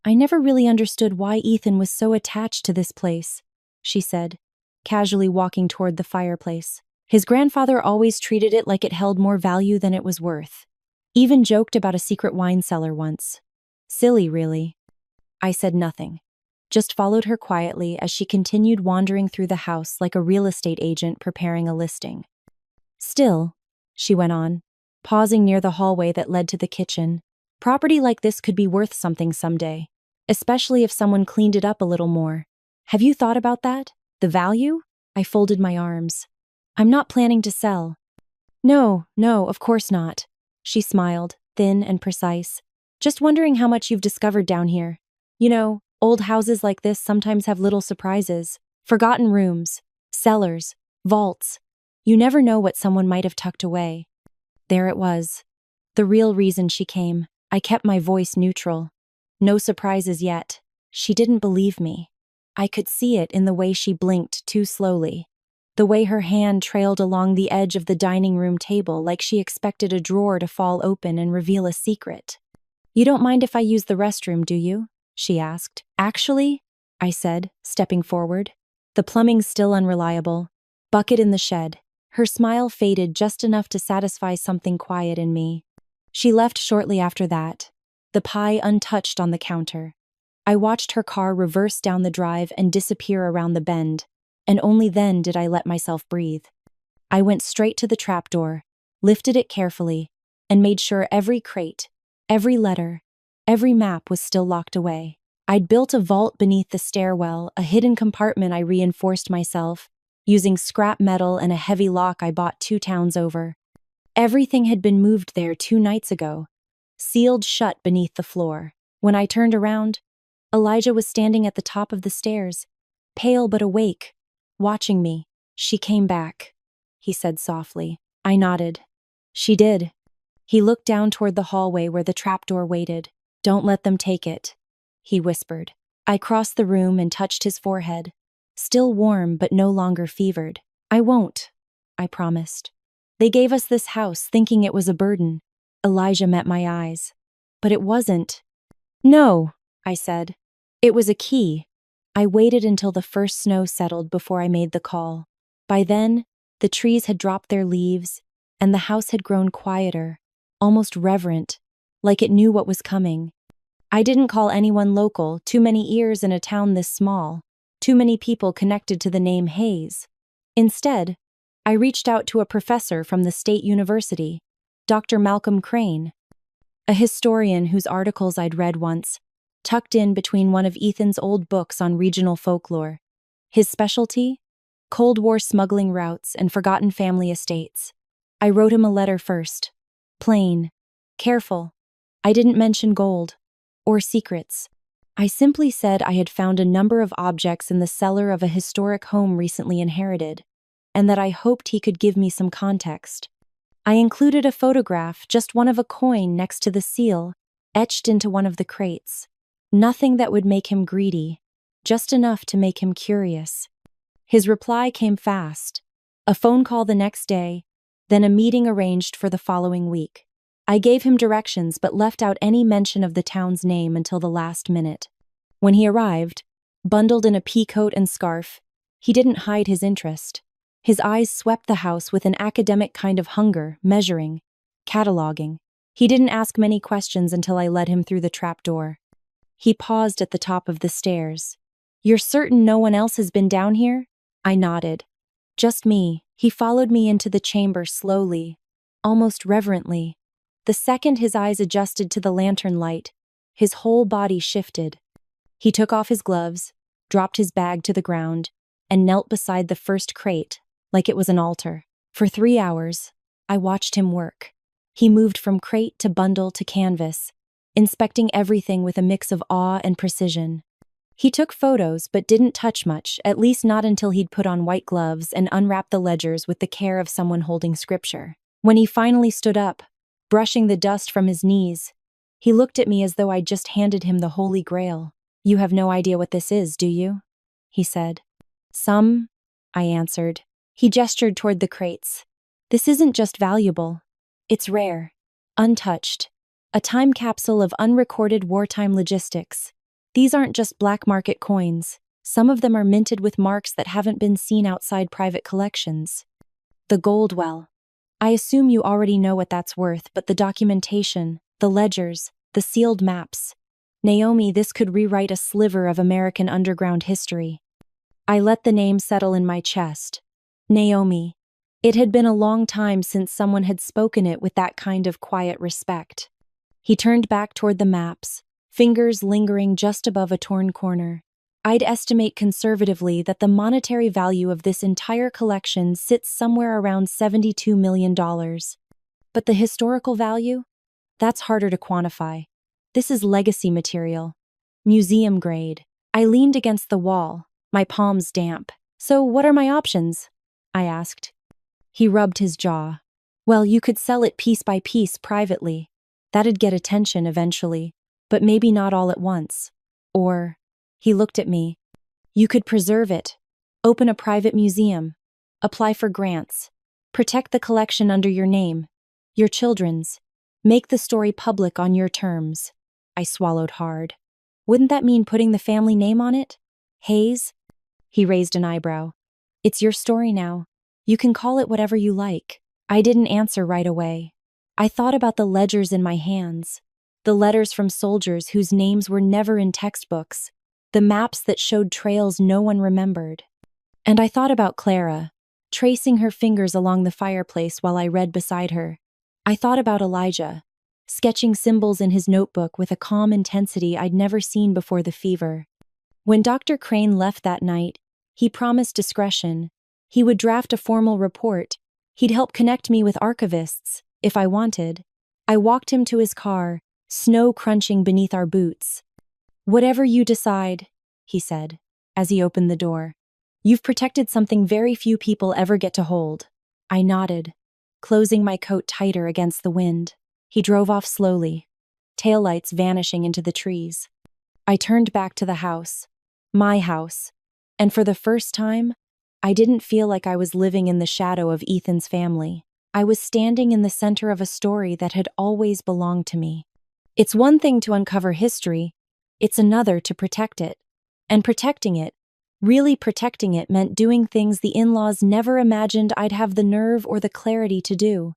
"I never really understood why Ethan was so attached to this place," she said, casually walking toward the fireplace. "His grandfather always treated it like it held more value than it was worth. Even joked about a secret wine cellar once. Silly, really." I said nothing, just followed her quietly as she continued wandering through the house like a real estate agent preparing a listing. "Still," she went on, pausing near the hallway that led to the kitchen, "property like this could be worth something someday, especially if someone cleaned it up a little more. Have you thought about that? The value?" I folded my arms. "I'm not planning to sell." No, of course not." She smiled, thin and precise. "Just wondering how much you've discovered down here. You know, old houses like this sometimes have little surprises. Forgotten rooms, cellars, vaults. You never know what someone might have tucked away." There it was. The real reason she came. I kept my voice neutral. No surprises yet. She didn't believe me. I could see it in the way she blinked too slowly. The way her hand trailed along the edge of the dining room table like she expected a drawer to fall open and reveal a secret. "You don't mind if I use the restroom, do you?" she asked. "Actually," I said, stepping forward. "The plumbing's still unreliable. Bucket in the shed." Her smile faded just enough to satisfy something quiet in me. She left shortly after that, the pie untouched on the counter. I watched her car reverse down the drive and disappear around the bend, and only then did I let myself breathe. I went straight to the trapdoor, lifted it carefully, and made sure every crate, every letter, every map was still locked away. I'd built a vault beneath the stairwell, a hidden compartment I reinforced myself, using scrap metal and a heavy lock I bought 2 towns over. Everything had been moved there 2 nights ago, sealed shut beneath the floor. When I turned around, Elijah was standing at the top of the stairs, pale but awake, watching me. "She came back," he said softly. I nodded. "She did." He looked down toward the hallway where the trapdoor waited. "Don't let them take it," he whispered. I crossed the room and touched his forehead, still warm but no longer fevered. "I won't," I promised. "They gave us this house thinking it was a burden." Elijah met my eyes. "But it wasn't." "No," I said. "It was a key." I waited until the first snow settled before I made the call. By then, the trees had dropped their leaves, and the house had grown quieter, almost reverent, like it knew what was coming. I didn't call anyone local, too many ears in a town this small, too many people connected to the name Hayes. Instead, I reached out to a professor from the state university, Dr. Malcolm Crane, a historian whose articles I'd read once, tucked in between one of Ethan's old books on regional folklore. His specialty? Cold War smuggling routes and forgotten family estates. I wrote him a letter first. Plain. Careful. I didn't mention gold. Or secrets. I simply said I had found a number of objects in the cellar of a historic home recently inherited, and that I hoped he could give me some context. I included a photograph, just one of a coin next to the seal, etched into one of the crates. Nothing that would make him greedy, just enough to make him curious. His reply came fast. A phone call the next day, then a meeting arranged for the following week. I gave him directions but left out any mention of the town's name until the last minute. When he arrived, bundled in a pea coat and scarf, he didn't hide his interest. His eyes swept the house with an academic kind of hunger, measuring, cataloging. He didn't ask many questions until I led him through the trap door. He paused at the top of the stairs. "You're certain no one else has been down here?" I nodded. "Just me." He followed me into the chamber slowly, almost reverently. The second his eyes adjusted to the lantern light, his whole body shifted. He took off his gloves, dropped his bag to the ground, and knelt beside the first crate, like it was an altar. For 3 hours, I watched him work. He moved from crate to bundle to canvas, inspecting everything with a mix of awe and precision. He took photos but didn't touch much, at least not until he'd put on white gloves and unwrapped the ledgers with the care of someone holding scripture. When he finally stood up, brushing the dust from his knees, he looked at me as though I'd just handed him the Holy Grail. "You have no idea what this is, do you?" he said. "Some," I answered. He gestured toward the crates. "This isn't just valuable. It's rare, untouched, a time capsule of unrecorded wartime logistics. These aren't just black market coins. Some of them are minted with marks that haven't been seen outside private collections. The gold well. I assume you already know what that's worth, but the documentation, the ledgers, the sealed maps. Naomi, this could rewrite a sliver of American underground history." I let the name settle in my chest. Naomi. It had been a long time since someone had spoken it with that kind of quiet respect. He turned back toward the maps, fingers lingering just above a torn corner. "I'd estimate conservatively that the monetary value of this entire collection sits somewhere around $72 million. But the historical value? That's harder to quantify. This is legacy material. Museum grade." I leaned against the wall, my palms damp. "So what are my options?" I asked. He rubbed his jaw. "Well, you could sell it piece by piece privately. That'd get attention eventually, but maybe not all at once. Or," he looked at me, "you could preserve it, open a private museum, apply for grants, protect the collection under your name, your children's, make the story public on your terms." I swallowed hard. "Wouldn't that mean putting the family name on it? Hayes?" He raised an eyebrow. "It's your story now. You can call it whatever you like." I didn't answer right away. I thought about the ledgers in my hands, the letters from soldiers whose names were never in textbooks, the maps that showed trails no one remembered. And I thought about Clara, tracing her fingers along the fireplace while I read beside her. I thought about Elijah, sketching symbols in his notebook with a calm intensity I'd never seen before the fever. When Dr. Crane left that night, he promised discretion. He would draft a formal report. He'd help connect me with archivists, if I wanted. I walked him to his car, snow crunching beneath our boots. "Whatever you decide," he said, as he opened the door. "You've protected something very few people ever get to hold." I nodded, closing my coat tighter against the wind. He drove off slowly, taillights vanishing into the trees. I turned back to the house, my house, and for the first time, I didn't feel like I was living in the shadow of Ethan's family. I was standing in the center of a story that had always belonged to me. It's one thing to uncover history, it's another to protect it. And protecting it, really protecting it, meant doing things the in-laws never imagined I'd have the nerve or the clarity to do.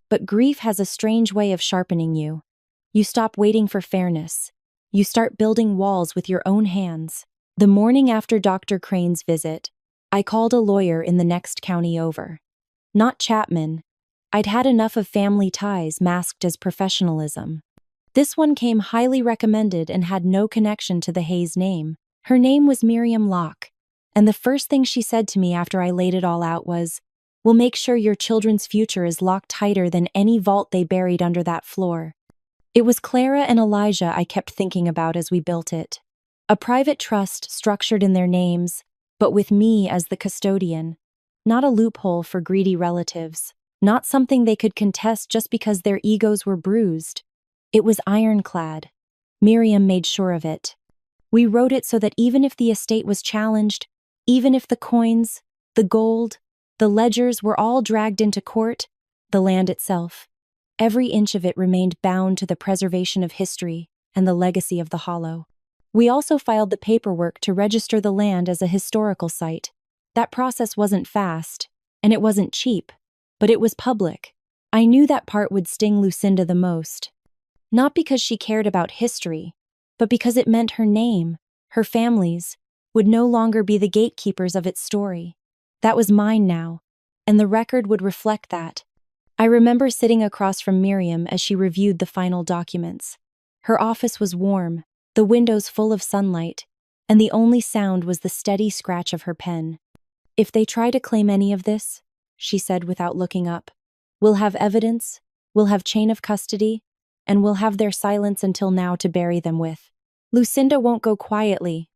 But grief has a strange way of sharpening you. You stop waiting for fairness. You start building walls with your own hands. The morning after Dr. Crane's visit, I called a lawyer in the next county over. Not Chapman. I'd had enough of family ties masked as professionalism. This one came highly recommended and had no connection to the Hayes name. Her name was Miriam Locke, and the first thing she said to me after I laid it all out was, "We'll make sure your children's future is locked tighter than any vault they buried under that floor." It was Clara and Elijah I kept thinking about as we built it. A private trust structured in their names, but with me as the custodian. Not a loophole for greedy relatives. Not something they could contest just because their egos were bruised. It was ironclad. Miriam made sure of it. We wrote it so that even if the estate was challenged, even if the coins, the gold, the ledgers were all dragged into court, the land itself, every inch of it remained bound to the preservation of history and the legacy of the Hollow. We also filed the paperwork to register the land as a historical site. That process wasn't fast, and it wasn't cheap, but it was public. I knew that part would sting Lucinda the most. Not because she cared about history, but because it meant her name, her family's, would no longer be the gatekeepers of its story. That was mine now, and the record would reflect that. I remember sitting across from Miriam as she reviewed the final documents. Her office was warm, the windows full of sunlight, and the only sound was the steady scratch of her pen. "If they try to claim any of this," she said without looking up, "we'll have evidence, we'll have chain of custody, and we'll have their silence until now to bury them with." "Lucinda won't go quietly,"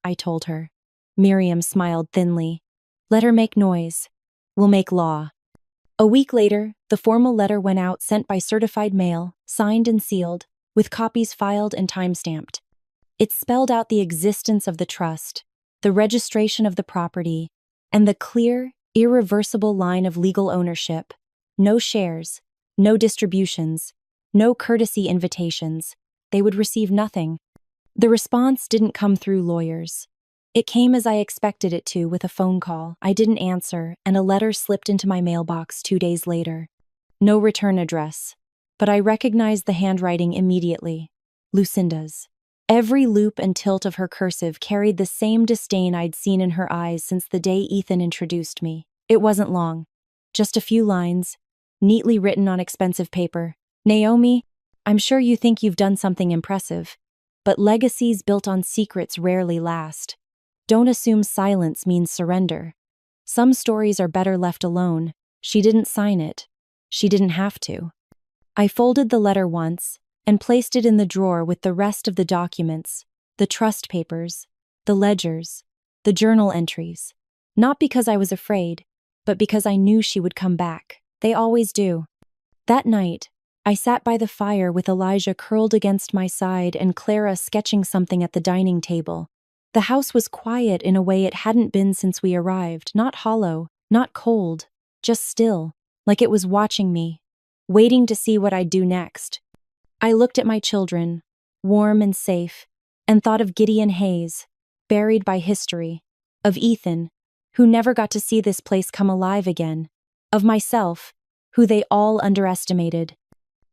I told her. Miriam smiled thinly. "Let her make noise. We'll make law." A week later, the formal letter went out, sent by certified mail, signed and sealed, with copies filed and time-stamped. It spelled out the existence of the trust, the registration of the property, and the clear, irreversible line of legal ownership. No shares, no distributions, no courtesy invitations. They would receive nothing. The response didn't come through lawyers. It came as I expected it to, with a phone call I didn't answer, and a letter slipped into my mailbox 2 days later. No return address, but I recognized the handwriting immediately. Lucinda's. Every loop and tilt of her cursive carried the same disdain I'd seen in her eyes since the day Ethan introduced me. It wasn't long. Just a few lines, neatly written on expensive paper. "Naomi, I'm sure you think you've done something impressive, but legacies built on secrets rarely last. Don't assume silence means surrender. Some stories are better left alone." She didn't sign it. She didn't have to. I folded the letter once and placed it in the drawer with the rest of the documents, the trust papers, the ledgers, the journal entries. Not because I was afraid, but because I knew she would come back. They always do. That night, I sat by the fire with Elijah curled against my side and Clara sketching something at the dining table. The house was quiet in a way it hadn't been since we arrived, not hollow, not cold, just still, like it was watching me, waiting to see what I'd do next. I looked at my children, warm and safe, and thought of Gideon Hayes, buried by history, of Ethan, who never got to see this place come alive again, of myself, who they all underestimated.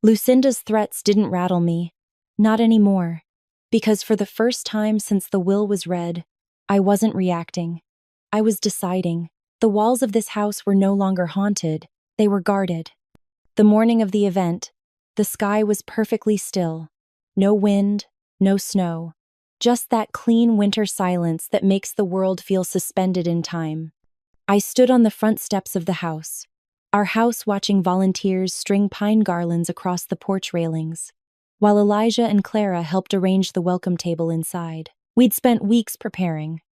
Lucinda's threats didn't rattle me, not anymore, because for the first time since the will was read, I wasn't reacting. I was deciding. The walls of this house were no longer haunted, they were guarded. The morning of the event, the sky was perfectly still. No wind, no snow. Just that clean winter silence that makes the world feel suspended in time. I stood on the front steps of the house, our house watching volunteers string pine garlands across the porch railings, while Elijah and Clara helped arrange the welcome table inside. We'd spent weeks preparing.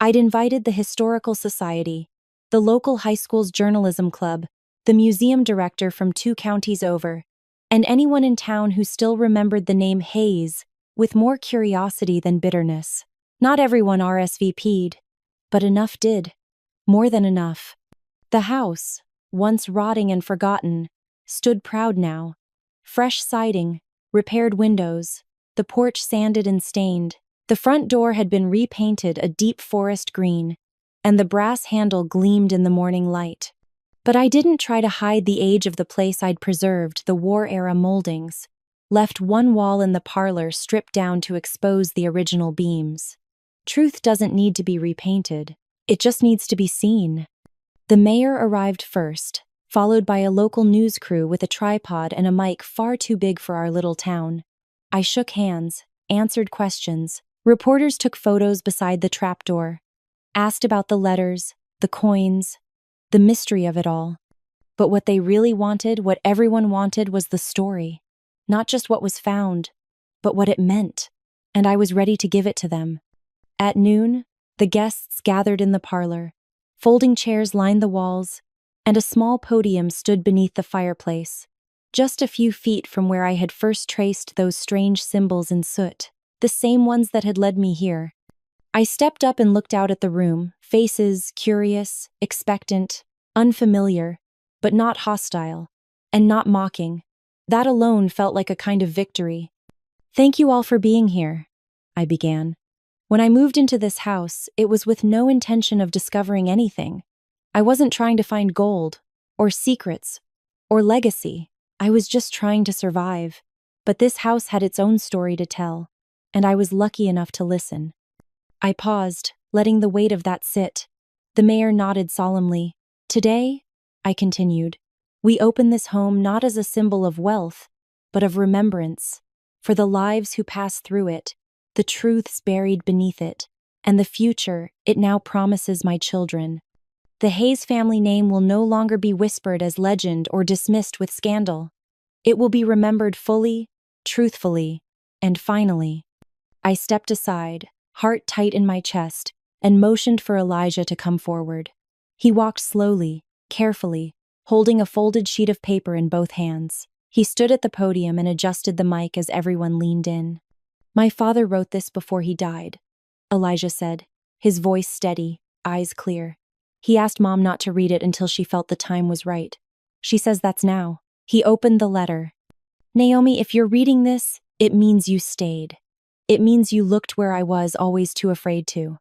I'd invited the Historical Society, the local high school's journalism club, the museum director from 2 counties over, and anyone in town who still remembered the name Hayes with more curiosity than bitterness. Not everyone RSVP'd, but enough did. More than enough. The house, once rotting and forgotten, stood proud now. Fresh siding, repaired windows, the porch sanded and stained. The front door had been repainted a deep forest green, and the brass handle gleamed in the morning light. But I didn't try to hide the age of the place. I'd preserved the war-era moldings, left one wall in the parlor stripped down to expose the original beams. Truth doesn't need to be repainted, it just needs to be seen. The mayor arrived first, followed by a local news crew with a tripod and a mic far too big for our little town. I shook hands, answered questions. Reporters took photos beside the trapdoor, asked about the letters, the coins, the mystery of it all. But what they really wanted, what everyone wanted, was the story. Not just what was found, but what it meant. And I was ready to give it to them. At noon, the guests gathered in the parlor. Folding chairs lined the walls, and a small podium stood beneath the fireplace, just a few feet from where I had first traced those strange symbols in soot, the same ones that had led me here. I stepped up and looked out at the room, faces curious, expectant, unfamiliar, but not hostile, and not mocking. That alone felt like a kind of victory. "Thank you all for being here," I began. "When I moved into this house, it was with no intention of discovering anything. I wasn't trying to find gold, or secrets, or legacy. I was just trying to survive. But this house had its own story to tell, and I was lucky enough to listen." I paused, letting the weight of that sit. The mayor nodded solemnly. "Today," I continued, "we open this home not as a symbol of wealth, but of remembrance, for the lives who passed through it, the truths buried beneath it, and the future it now promises my children. The Hayes family name will no longer be whispered as legend or dismissed with scandal. It will be remembered fully, truthfully, and finally." I stepped aside, heart tight in my chest, and motioned for Elijah to come forward. He walked slowly, carefully, holding a folded sheet of paper in both hands. He stood at the podium and adjusted the mic as everyone leaned in. "My father wrote this before he died," Elijah said, his voice steady, eyes clear. "He asked Mom not to read it until she felt the time was right. She says that's now." He opened the letter. "Naomi, if you're reading this, it means you stayed. It means you looked where I was always too afraid to.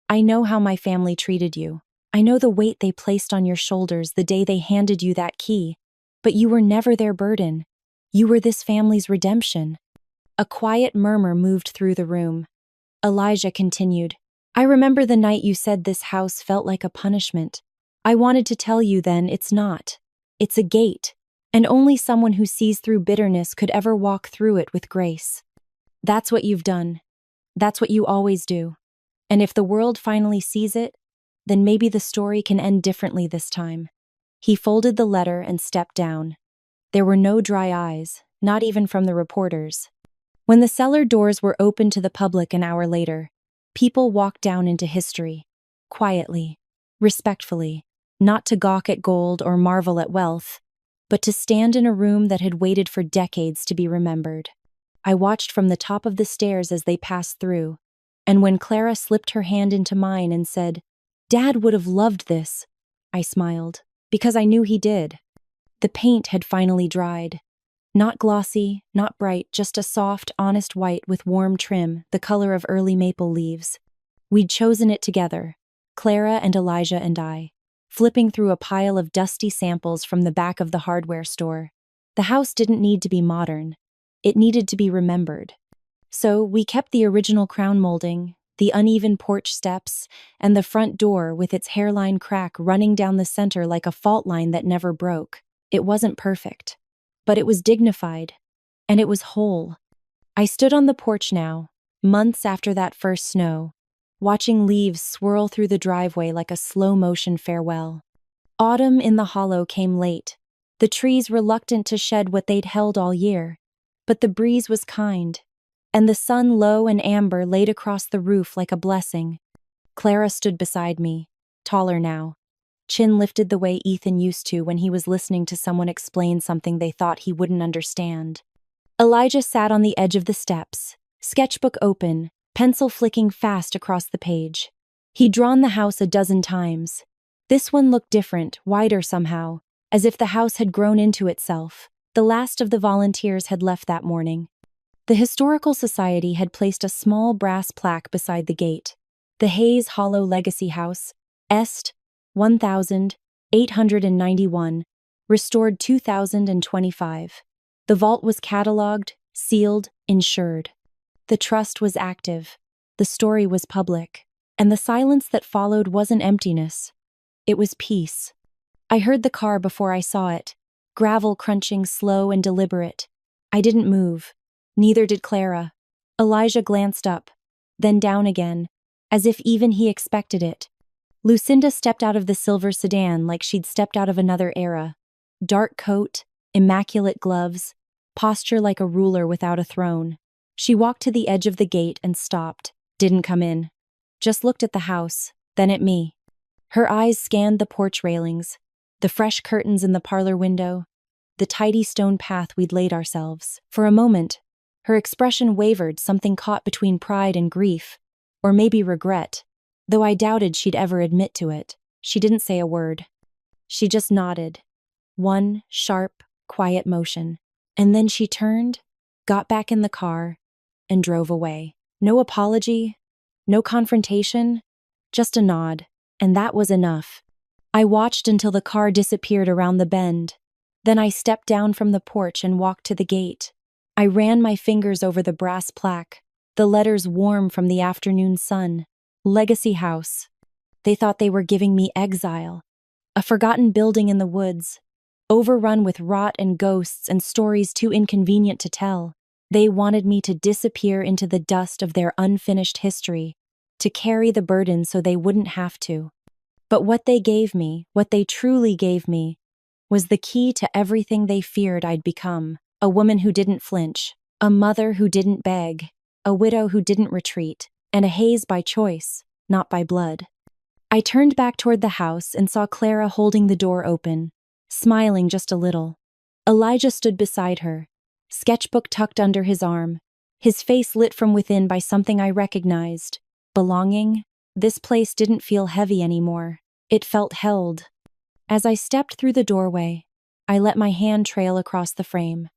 I know how my family treated you. I know the weight they placed on your shoulders the day they handed you that key. But you were never their burden. You were this family's redemption." A quiet murmur moved through the room. Elijah continued, "I remember the night you said this house felt like a punishment. I wanted to tell you then it's not. It's a gate, and only someone who sees through bitterness could ever walk through it with grace. That's what you've done. That's what you always do. And if the world finally sees it, then maybe the story can end differently this time." He folded the letter and stepped down. There were no dry eyes, not even from the reporters. When the cellar doors were opened to the public an hour later, people walked down into history, quietly, respectfully, not to gawk at gold or marvel at wealth, but to stand in a room that had waited for decades to be remembered. I watched from the top of the stairs as they passed through, and when Clara slipped her hand into mine and said, "Dad would have loved this," I smiled, because I knew he did. The paint had finally dried. Not glossy, not bright, just a soft, honest white with warm trim, the color of early maple leaves. We'd chosen it together, Clara and Elijah and I, flipping through a pile of dusty samples from the back of the hardware store. The house didn't need to be modern. It needed to be remembered. So we kept the original crown molding, the uneven porch steps, and the front door with its hairline crack running down the center like a fault line that never broke. It wasn't perfect, but it was dignified, and it was whole. I stood on the porch now, months after that first snow, watching leaves swirl through the driveway like a slow-motion farewell. Autumn in the hollow came late, the trees reluctant to shed what they'd held all year. But the breeze was kind, and the sun low and amber laid across the roof like a blessing. Clara stood beside me, taller now, chin lifted the way Ethan used to when he was listening to someone explain something they thought he wouldn't understand. Elijah sat on the edge of the steps, sketchbook open, pencil flicking fast across the page. He'd drawn the house a dozen times. This one looked different, wider somehow, as if the house had grown into itself. The last of the volunteers had left that morning. The Historical Society had placed a small brass plaque beside the gate. The Hayes Hollow Legacy House, Est. 1891, restored 2025. The vault was catalogued, sealed, insured. The trust was active. The story was public. And the silence that followed wasn't emptiness. It was peace. I heard the car before I saw it, gravel crunching slow and deliberate. I didn't move. Neither did Clara. Elijah glanced up, then down again, as if even he expected it. Lucinda stepped out of the silver sedan like she'd stepped out of another era. Dark coat, immaculate gloves, posture like a ruler without a throne. She walked to the edge of the gate and stopped, didn't come in. just looked at the house, then at me. Her eyes scanned the porch railings, the fresh curtains in the parlor window, the tidy stone path we'd laid ourselves. For a moment, her expression wavered, something caught between pride and grief, or maybe regret, though I doubted she'd ever admit to it. She didn't say a word. She just nodded. One sharp, quiet motion. And then she turned, got back in the car, and drove away. No apology, no confrontation, just a nod. And that was enough. I watched until the car disappeared around the bend. Then I stepped down from the porch and walked to the gate. I ran my fingers over the brass plaque, the letters warm from the afternoon sun. Legacy House. They thought they were giving me exile. A forgotten building in the woods, overrun with rot and ghosts and stories too inconvenient to tell. They wanted me to disappear into the dust of their unfinished history, to carry the burden so they wouldn't have to. But what they gave me, what they truly gave me, was the key to everything they feared I'd become. A woman who didn't flinch, a mother who didn't beg, a widow who didn't retreat, and a Hayes by choice, not by blood. I turned back toward the house and saw Clara holding the door open, smiling just a little. Elijah stood beside her, sketchbook tucked under his arm, his face lit from within by something I recognized. Belonging. This place didn't feel heavy anymore. It felt held. As I stepped through the doorway, I let my hand trail across the frame.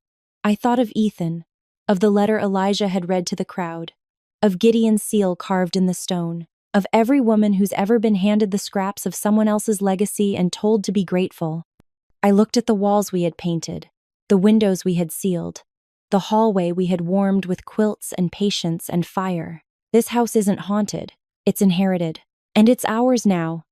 I thought of Ethan, of the letter Elijah had read to the crowd, of Gideon's seal carved in the stone, of every woman who's ever been handed the scraps of someone else's legacy and told to be grateful. I looked at the walls we had painted, the windows we had sealed, the hallway we had warmed with quilts and patience and fire. This house isn't haunted, it's inherited. And it's ours now,